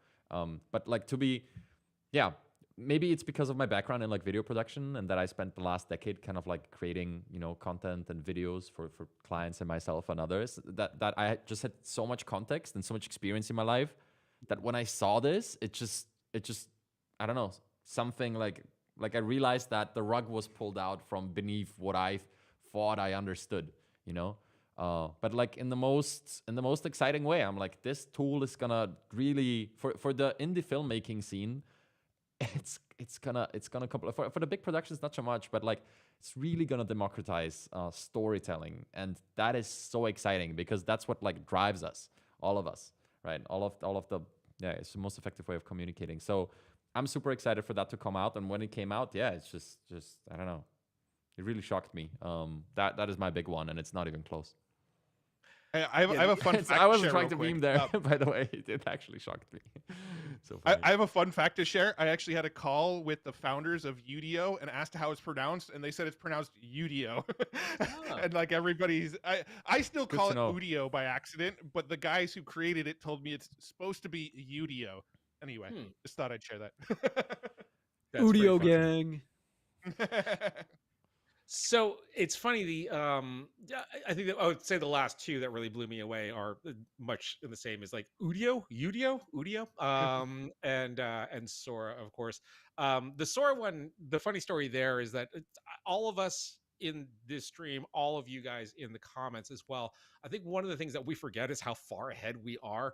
But like to be, yeah, maybe it's because of my background in like video production and that I spent the last decade kind of like creating, content and videos for clients and myself and others. That I just had so much context and so much experience in my life that when I saw this, it just I don't know, something like I realized that the rug was pulled out from beneath what I thought I understood, you know. But like in the most exciting way, I'm like, this tool is gonna really for the indie filmmaking scene, it's gonna couple for the big productions not so much, but like it's really gonna democratize storytelling, and that is so exciting because that's what like drives us, all of us, right? All of the yeah, it's the most effective way of communicating. So I'm super excited for that to come out, and when it came out, yeah, it's just I don't know, it really shocked me. That is my big one, and it's not even close. I have a fun fact I to wasn't share trying real to quick. meme there, by the way. It actually shocked me. So I, funny. I have a fun fact to share. I actually had a call with the founders of Udio and asked how it's pronounced, and they said it's pronounced Udio. Ah, And like I still good call to it know. Udio by accident, but the guys who created it told me it's supposed to be Udio. Anyway, Hmm, just thought I'd share that. that's pretty Udio funny. gang. So it's funny. Yeah, I think that I would say the last two that really blew me away are much in the same as like Udio, and Sora, of course. The Sora one, the funny story there is that all of us in this stream, all of you guys in the comments as well. I think one of the things that we forget is how far ahead we are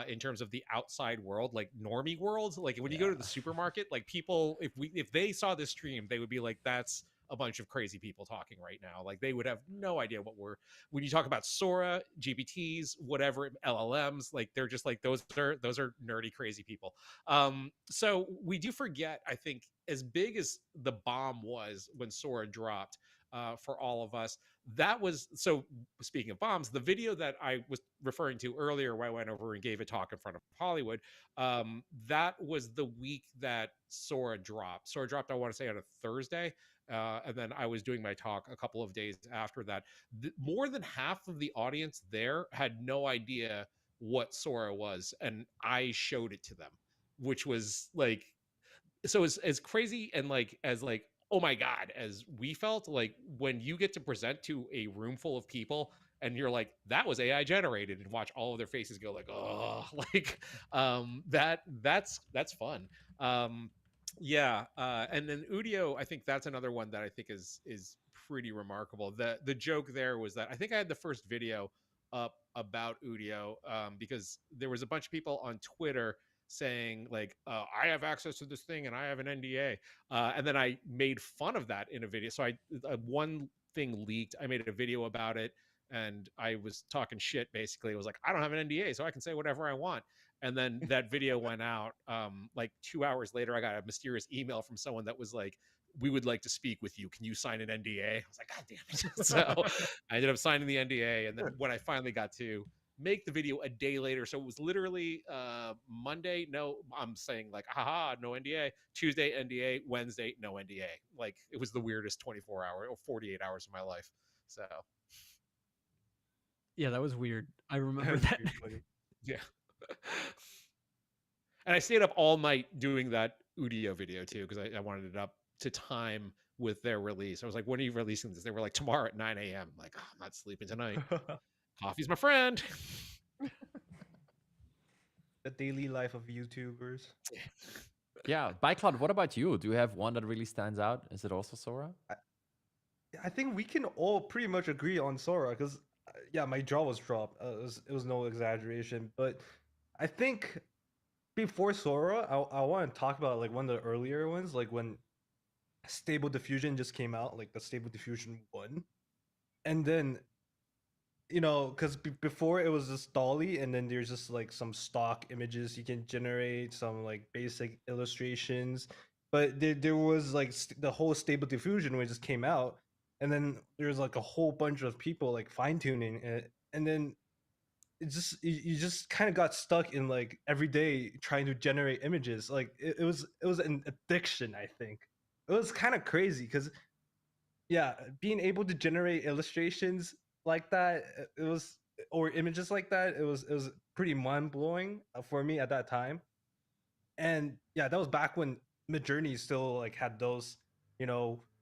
in terms of the outside world, like normie world. Like when you go Yeah. to the supermarket, like people, if they saw this stream, they would be like, "That's a bunch of crazy people talking right now." Like they would have no idea what we're when you talk about Sora, GPTs, whatever, LLMs, like they're just like those are nerdy crazy people. So we do forget, I think, as big as the bomb was when Sora dropped for all of us. That was so. Speaking of bombs, the video that I was referring to earlier, where I went over and gave a talk in front of Hollywood, that was the week that Sora dropped. Sora dropped, I want to say, on a Thursday, and then I was doing my talk a couple of days after that. More than half of the audience there had no idea what Sora was, and I showed it to them, which was like, so as crazy and like as like, oh my god, as we felt like when you get to present to a room full of people and you're like, that was AI generated, and watch all of their faces go like, oh, like that's fun. um yeah, and then Udio, I think that's another one that I think is pretty remarkable. The joke there was that I think I had the first video up about Udio, because there was a bunch of people on Twitter saying like, I have access to this thing and I have an NDA, and then I made fun of that in a video. So one thing leaked, I made a video about it, and I was talking shit. Basically, it was like, I don't have an NDA, so I can say whatever I want. And then that video went out. Like 2 hours later, I got a mysterious email from someone that was like, we would like to speak with you. Can you sign an NDA? I was like, God damn it. So I ended up signing the NDA. And then when I finally got to make the video a day later, so it was literally Monday, no, I'm saying like, haha, no NDA. Tuesday, NDA. Wednesday, no NDA. Like, it was the weirdest 24 hour or 48 hours of my life. So Yeah, that was weird. I remember That's that. pretty funny. yeah. And I stayed up all night doing that Udio video too, because I wanted it up to time with their release. I was like, when are you releasing this? They were like, tomorrow at 9 a.m. I'm like, oh, I'm not sleeping tonight. Coffee's my friend. The daily life of YouTubers. Yeah, Bycloud, what about you? Do you have one that really stands out? Is it also Sora? I think we can all pretty much agree on Sora because, yeah, my jaw was dropped. It was no exaggeration. But I think before Sora, I want to talk about like one of the earlier ones, like when Stable Diffusion just came out, like the Stable Diffusion 1. And then, because before it was just Dolly, and then there's just like some stock images you can generate, some like basic illustrations. But there was like the whole Stable Diffusion when it just came out. And then there's like a whole bunch of people like fine tuning it. And then you just kind of got stuck in like every day trying to generate images. Like it was an addiction, I think. It was kind of crazy because yeah, being able to generate illustrations like that, it was, or images like that, it was pretty mind blowing for me at that time. And yeah, that was back when Midjourney still like had those,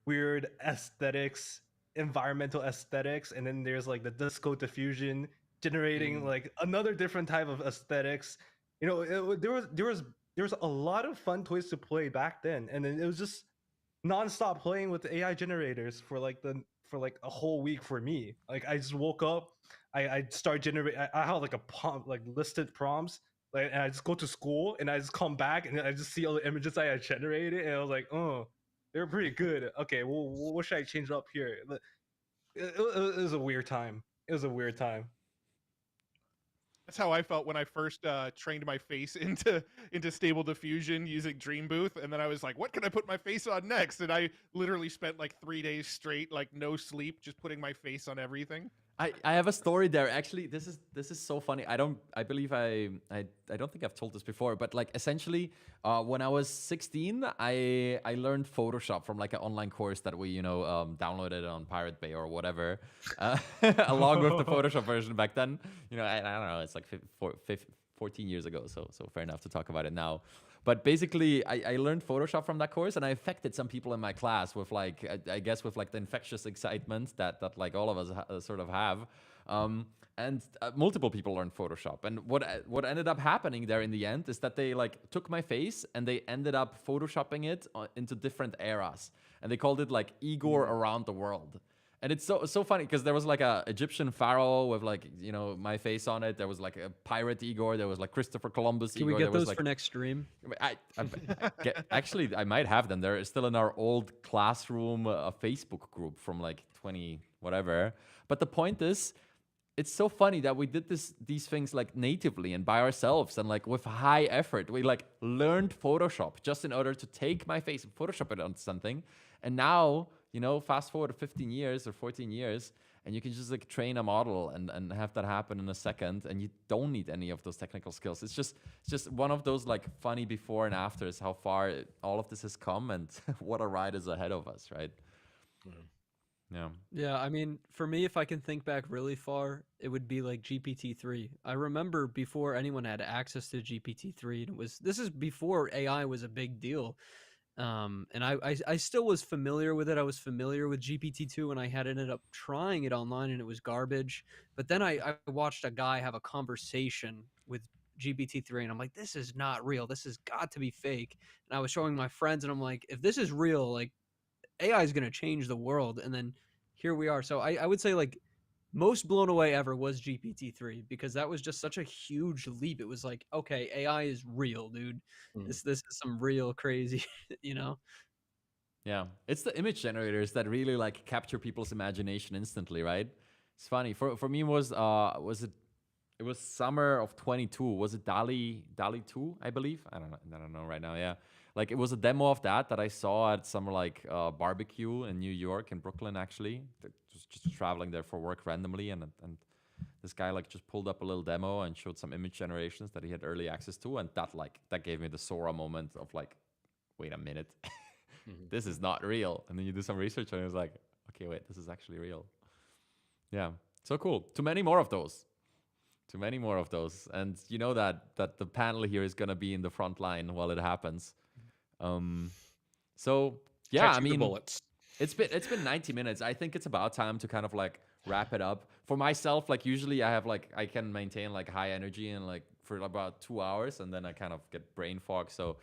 weird aesthetics, environmental aesthetics, and then there's like the disco diffusion generating like another different type of aesthetics. There was a lot of fun toys to play back then, and then it was just nonstop playing with the AI generators for like a whole week for me. Like I just woke up, I start generate. I had like a prompt, like listed prompts, like, and I just go to school and I just come back and I just see all the images I had generated, and I was like, oh, they're pretty good. Okay, well, what should I change up here? It was a weird time. It was a weird time. That's how I felt when I first trained my face into Stable Diffusion using Dream Booth, and then I was like, "What can I put my face on next?" And I literally spent like 3 days straight, like no sleep, just putting my face on everything. I have a story there. Actually, this is so funny. I believe I don't think I've told this before, but like essentially, when I was 16, I learned Photoshop from like an online course that we downloaded on Pirate Bay or whatever, along with the Photoshop version back then. I don't know. It's like 14 years ago, so fair enough to talk about it now. But basically, I learned Photoshop from that course, and I affected some people in my class with like, I guess with like the infectious excitement that like all of us sort of have. And multiple people learned Photoshop. And what ended up happening there in the end is that they like took my face and they ended up photoshopping it into different eras, and they called it like Igor around the world. And it's so funny because there was like a Egyptian pharaoh with like my face on it. There was like a pirate Igor. There was like Christopher Columbus Can Igor. we get There was those like, for next stream? actually, I might have them. They're still in our old classroom Facebook group from like 20 whatever. But the point is, it's so funny that we did these things like natively and by ourselves and like with high effort. We like learned Photoshop just in order to take my face and Photoshop it onto something. And now, fast forward 15 years or 14 years, and you can just like train a model and have that happen in a second, and you don't need any of those technical skills. It's just one of those like funny before and afters, how far all of this has come and what a ride is ahead of us, right? Yeah. Yeah, I mean, for me, if I can think back really far, it would be like GPT-3. I remember before anyone had access to GPT-3, and this is before AI was a big deal. And I still was familiar with it. I was familiar with GPT-2, and I had ended up trying it online, and it was garbage. But then I watched a guy have a conversation with GPT-3, and I'm like, this is not real. This has got to be fake. And I was showing my friends, and I'm like, if this is real, like AI is going to change the world. And then here we are. So I would say like most blown away ever was GPT-3 because that was just such a huge leap. It was like, okay, AI is real, dude. Mm. This is some real crazy, you know. Yeah, it's the image generators that really like capture people's imagination instantly, right? It's funny. For me was it it was summer of 22. Was it Dali 2, I believe? I don't know right now. Yeah. Like it was a demo of that I saw at some like barbecue in New York, in Brooklyn actually. Just traveling there for work randomly, and this guy like just pulled up a little demo and showed some image generations that he had early access to, and that gave me the Sora moment of like, wait a minute. Mhm. This is not real. And then you do some research and it's like, okay, wait, this is actually real. Yeah. So cool. Too many more of those. Too many more of those. And you know that the panel here is gonna be in the front line while it happens. Um so yeah, I Catching the mean, bullets. it's been 90 minutes. I think it's about time to kind of like wrap it up. For myself, like usually I have like I can maintain like high energy and like for about 2 hours and then I kind of get brain fog. So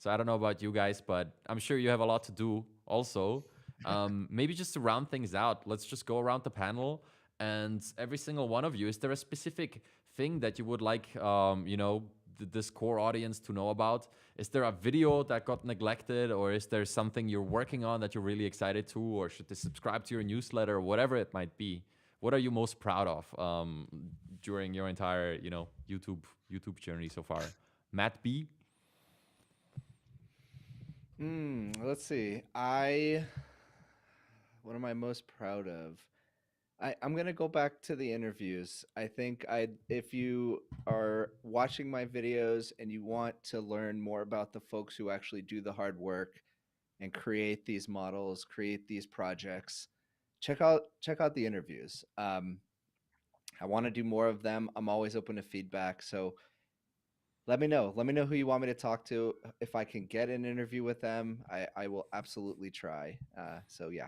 I don't know about you guys, but I'm sure you have a lot to do also. Maybe just to round things out, let's just go around the panel and every single one of you, is there a specific thing that you would like this core audience to know about? Is there a video that got neglected, or is there something you're working on that you're really excited to, or should they subscribe to your newsletter, or whatever it might be? What are you most proud of during your entire, YouTube journey so far? Matt B. Let's see. What am I most proud of? I'm gonna go back to the interviews. I think if you are watching my videos and you want to learn more about the folks who actually do the hard work and create these models, create these projects, check out the interviews. I want to do more of them. I'm always open to feedback. So let me know. Let me know who you want me to talk to. If I can get an interview with them, I will absolutely try. So yeah.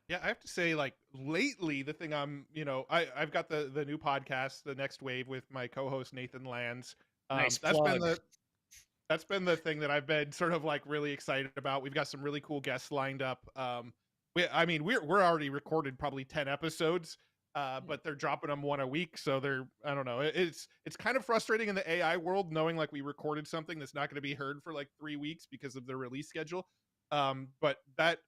Yeah, I have to say, like lately, the thing I've got the new podcast, The Next Wave, with my co-host Nathan Lands. Nice That's been plug. the thing that I've been sort of like really excited about. We've got some really cool guests lined up. We're already recorded probably 10 episodes, but they're dropping them one a week. So I don't know. It's kind of frustrating in the AI world knowing like we recorded something that's not going to be heard for like 3 weeks because of the release schedule. But that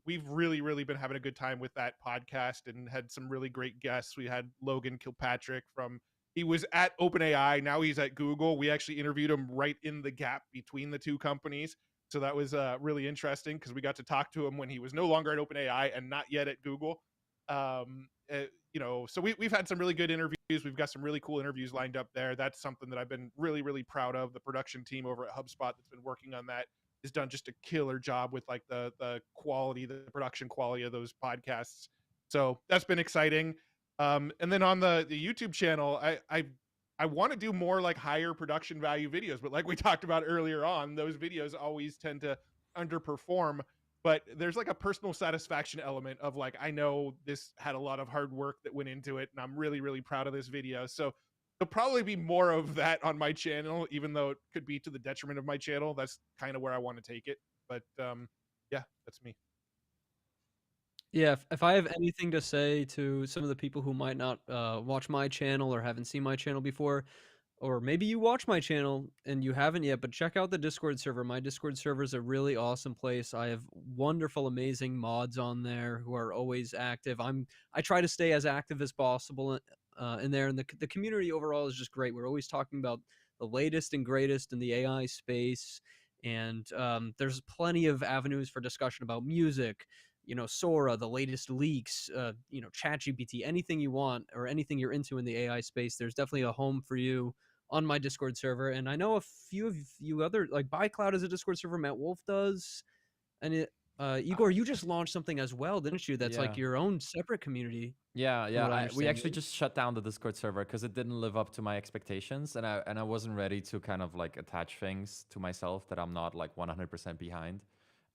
we've really been having a good time with that podcast and had some really great guests. We had Logan Kilpatrick he was at OpenAI. Now he's at Google. We actually interviewed him right in the gap between the two companies. So that was really interesting because we got to talk to him when he was no longer at OpenAI and not yet at Google. So we've had some really good interviews. We've got some really cool interviews lined up there. That's something that I've been really proud of. The production team over at HubSpot that's been working on that has done just a killer job with like the quality, the production quality of those podcasts. So that's been exciting. And then on the YouTube channel, I want to do more like higher production value videos, but like we talked about earlier on, those videos always tend to underperform. But there's like a personal satisfaction element of like, I know this had a lot of hard work that went into it, and I'm really proud of this video. So there'll probably be more of that on my channel, even though it could be to the detriment of my channel. That's kind of where I want to take it. But yeah, that's me. Yeah, if I have anything to say to some of the people who might not watch my channel or haven't seen my channel before, or maybe you watch my channel and you haven't yet, but check out the Discord server. My Discord server is a really awesome place. I have wonderful, amazing mods on there who are always active. I try to stay as active as possible in there, and the community overall is just great. We're always talking about the latest and greatest in the AI space, and there's plenty of avenues for discussion about music. Sora, the latest leaks, ChatGPT, anything you want or anything you're into in the AI space. There's definitely a home for you on my Discord server. And I know a few of you other, like BuyCloud is a Discord server, Matt Wolf does. And Igor, you just launched something as well, didn't you? That's Yeah. like your own separate community. Yeah, From what I we understand, actually right? just shut down the Discord server because it didn't live up to my expectations, and I wasn't ready to kind of like attach things to myself that I'm not like 100% behind.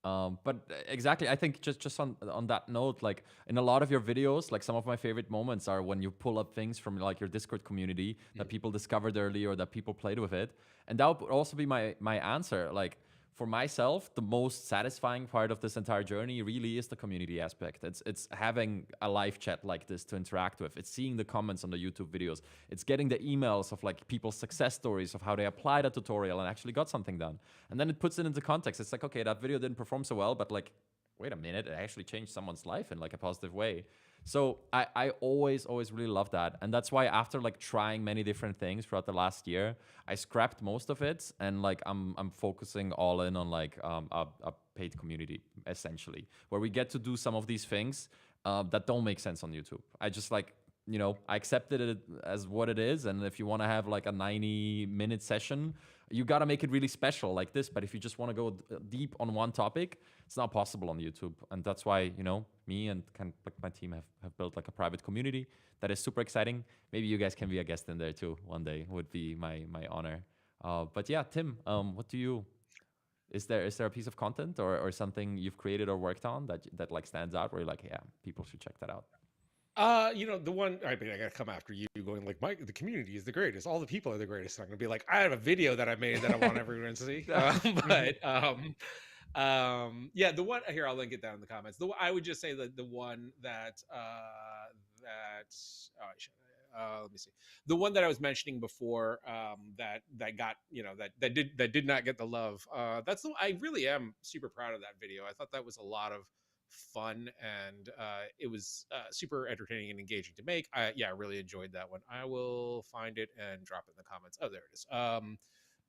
But exactly, I think just on that note, like in a lot of your videos, like some of my favorite moments are when you pull up things from like your Discord community that people discovered early or that people played with it, and that would also be my answer. Like for myself, the most satisfying part of this entire journey really is the community aspect. It's having a live chat like this to interact with. It's seeing the comments on the YouTube videos. It's getting the emails of like people's success stories of how they applied a tutorial and actually got something done. And then it puts it into context. It's like, okay, that video didn't perform so well, but like, wait a minute, it actually changed someone's life in like a positive way. So I always really love that. And that's why after like trying many different things throughout the last year, I scrapped most of it, and like I'm focusing all in on like a paid community essentially, where we get to do some of these things that don't make sense on YouTube. I just like, you know, I accepted it as what it is. And if you want to have like a 90-minute session, you got to make it really special like this. But if you just want to go deep on one topic, it's not possible on YouTube. And that's why, you know, me and kind of like my team have built like a private community that is super exciting. Maybe you guys can be a guest in there too one day. Would be my honor. But yeah, Tim, what do you, is there a piece of content or something you've created or worked on that like stands out where you're like, yeah, people should check that out? You know, the one, I mean, I gotta come after you going like, Mike, the community is the greatest. All the people are the greatest. I'm gonna be like, I have a video that I made that I want everyone to see. Yeah, the one here, I'll link it down in the comments. I would just say that the one that, let me see, the one that I was mentioning before, that got, you know, that did not get the love. I really am super proud of that video. I thought that was a lot of fun, and it was super entertaining and engaging to make. I really enjoyed that one. I will find it and drop it in the comments. Oh, there it is.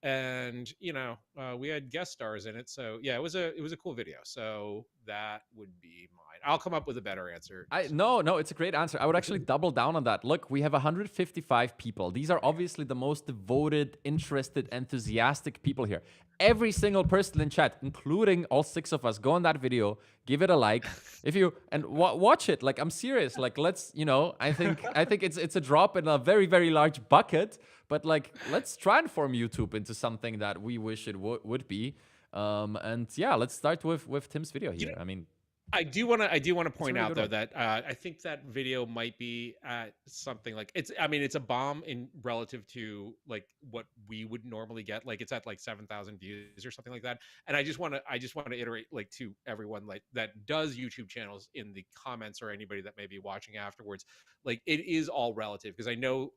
And you know, we had guest stars in it, so yeah, it was a cool video. So that would be mine. I'll come up with a better answer. No, it's a great answer. I would actually double down on that. Look, we have 155 people. These are obviously the most devoted, interested, enthusiastic people here. Every single person in chat, including all 6 of us, go on that video, give it a like. If you and watch it, like I'm serious. Like let's, you know, I think it's a drop in a very very large bucket, but like let's transform YouTube into something that we wish it would be. And yeah, let's start with Tim's video here. I mean, I do want to point really out good though one. that I think that video might be at something like I mean, it's a bomb in relative to like what we would normally get. Like it's at like 7,000 views or something like that. And I just want to iterate like to everyone like that does YouTube channels in the comments or anybody that may be watching afterwards. Like it is all relative, because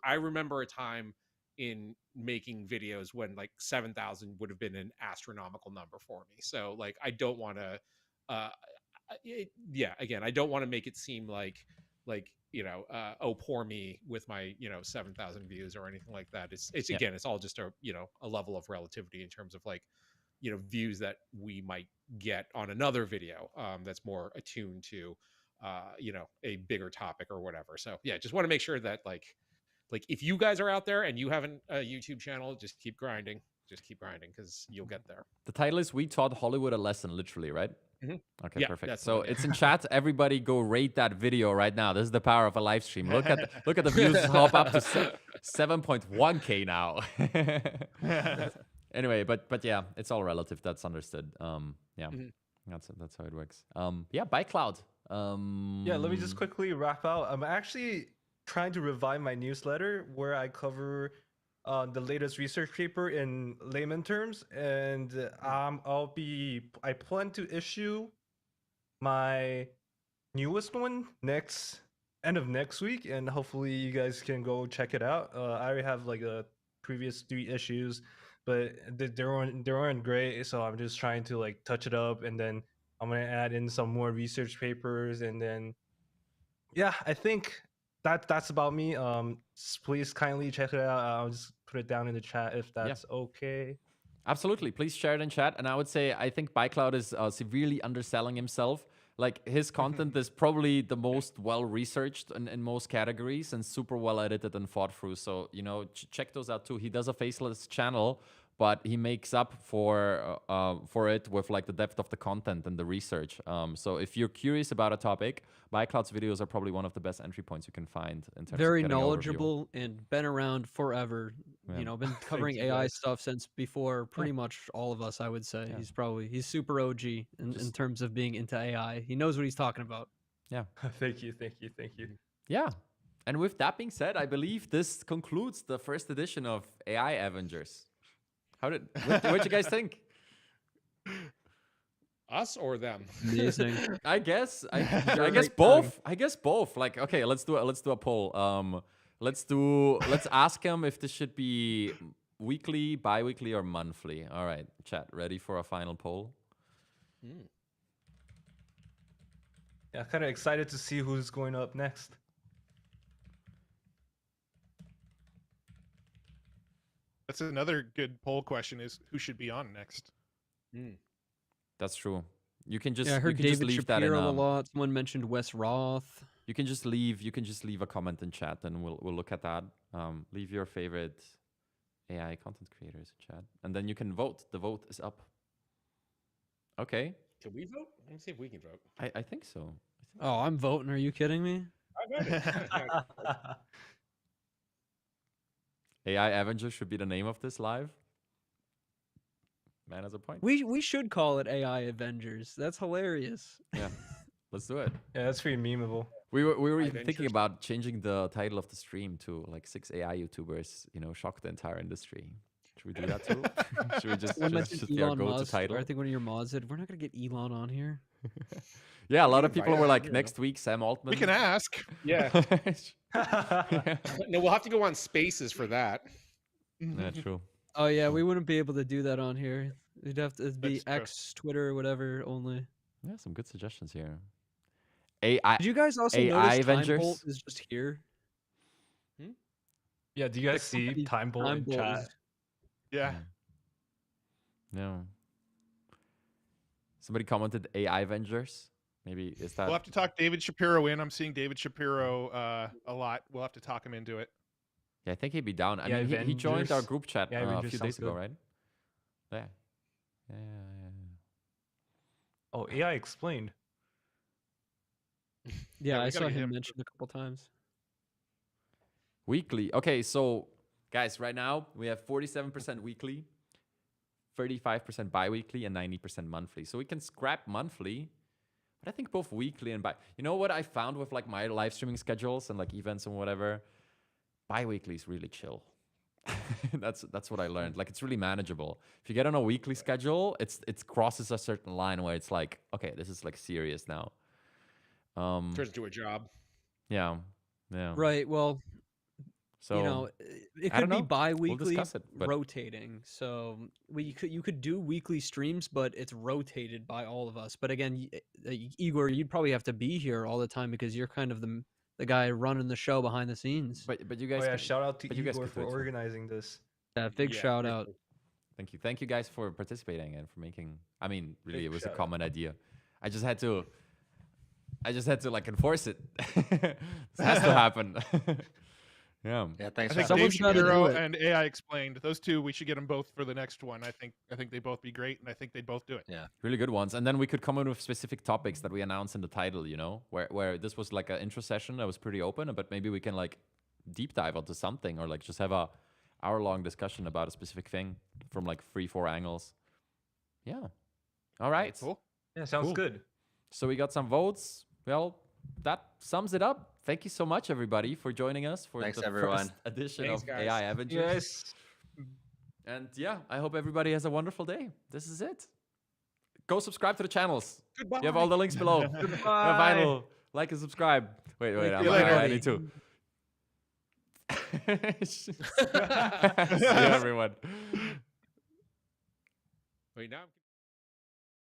I remember a time in making videos when like 7,000 would have been an astronomical number for me. So like I don't want to uh again, I don't want to make it seem like you know, oh poor me with my, you know, 7,000 views or anything like that. It's yeah. again, it's all just a, you know, a level of relativity in terms of like, you know, views that we might get on another video that's more attuned to you know, a bigger topic or whatever. So yeah, just want to make sure that like if you guys are out there and you have a YouTube channel, just keep grinding, because you'll get there. The title is "We Taught Hollywood a Lesson," literally, right? Mm-hmm. Okay, Yeah, perfect. the So one, yeah. it's in chat. Everybody go rate that video right now. This is the power of a live stream. Look at the views hop up to 7.1K now. Anyway, but yeah, it's all relative. That's understood. Yeah, Mhm. that's how it works. Yeah, by cloud. Yeah, let me just quickly wrap out. I'm actually trying to revive my newsletter where I cover the latest research paper in layman terms, and I plan to issue my newest one end of next week, and hopefully you guys can go check it out. I already have like a previous 3 issues, but they weren't great, so I'm just trying to like touch it up, and then I'm gonna add in some more research papers, and then yeah, I think that's about me. Please kindly check it out. I'll just put it down in the chat if that's okay. Absolutely. Please share it in chat. And I would say I think ByCloud is severely underselling himself. Like his content is probably the most well researched in most categories and super well edited and thought through. So, you know, check those out too. He does a faceless channel, but he makes up for it with like the depth of the content and the research. So if you're curious about a topic, ByCloud's videos are probably one of the best entry points you can find in terms Very of getting an overview. knowledgeable and been around forever. Yeah. You know, been covering you, AI guys. stuff since before pretty much all of us, I would say. Yeah. He's super OG in terms of being into AI. He knows what he's talking about. Yeah. Thank you. Yeah. And with that being said, I believe this concludes the first edition of AI Avengers. What you guys think? Us or them? Amazing. I guess I You're guess right, Doug. both. I guess both. Like, okay, let's do a poll. Let's ask him if this should be weekly, bi-weekly, or monthly. All right, chat, ready for a final poll? Yeah, kind of excited to see who's going up next. That's another good poll question: is who should be on next? That's true. You can just Yeah, I heard you can just David leave that in Shapiro a lot. Someone mentioned Wes Roth. you can just leave a comment in chat and we'll look at that. Leave your favorite AI content creators in chat, and then you can vote. The vote is up. Okay, Can we vote? Let me see if we can vote. I think so. Oh, I'm voting. Are you kidding me? I voted. AI Avenger should be the name of this live. Man has a point. We should call it AI Avengers. That's hilarious. Yeah, let's do it. Yeah, that's pretty memeable. We were even Avengers. thinking about changing the title of the stream to like 6 AI YouTubers, shock the entire industry. Should we do that too? Should we just Someone mentioned be our Elon go-to Musk. title? Or I think one of your mods said, we're not going to get Elon on here. Yeah, a lot can of people invite were him, like, next week, Sam Altman. We can ask. Yeah. Yeah, No, we'll have to go on Spaces for that. true. Oh, yeah, we wouldn't be able to do that on here. It'd have to be That's true. X, Twitter, whatever only. Yeah, some good suggestions here. AI. Did you guys also AI notice Avengers? Time Bolt is just here? Yeah, do you guys see company Time Bolt in Bolt chat? is- Yeah. No. Somebody commented AI Avengers. Maybe is that? We'll have to talk David Shapiro in. I'm seeing David Shapiro a lot. We'll have to talk him into it. Yeah, I think he'd be down. I Yeah, mean, he joined our Avengers. group chat Yeah, a Avengers few sounds days ago, good. right? Yeah. Yeah. Oh, AI explained. Yeah, we I gotta saw get him him. mentioned a couple times. Weekly. Okay, so guys, right now we have 47% weekly, 35% bi-weekly, and 90% monthly. So we can scrap monthly, but I think both weekly and You know what I found with like my live streaming schedules and like events and whatever? Bi-weekly is really chill. That's what I learned. Like it's really manageable. If you get on a weekly schedule, it crosses a certain line where it's like, okay, this is like serious now. Turns into a job. Yeah. Yeah. Right, well, So it I don't could be know. bi-weekly discuss it, but- rotating. So you could do weekly streams, but it's rotated by all of us. But again, Igor, you'd probably have to be here all the time because you're kind of the guy running the show behind the scenes. but you Oh guys yeah, can- shout out to but you guys Igor could for do it too. organizing this. Yeah, big Yeah, shout for out. sure. Thank you guys for participating and for making. I mean, really, Big it was a shout out. common idea. I just had to like enforce it. This has to happen. Yeah. Yeah, I thanks think for having Someone's Dave gotta do Shapiro it. and AI Explained, those two, we should get them both for the next one. I think they both be great, and I think they'd both do it. Really good ones. And then we could come in with specific topics that we announce in the title, where this was like an intro session that was pretty open, but maybe we can like deep dive onto something or like just have a hour-long discussion about a specific thing from like 3-4 angles. Yeah. All right. Cool. Yeah, sounds Cool. good. So we got some votes. Well, that sums it up. Thank you so much, everybody, for joining us for Thanks, the everyone. first edition Thanks, of guys. AI Avengers. Yes. And yeah, I hope everybody has a wonderful day. This is it. Go subscribe to the channels. Goodbye. You have all the links below. Yeah, Goodbye. final. Like and subscribe. Wait, Thank I'm you, I everybody. need to. See you, everyone. Wait, now I'm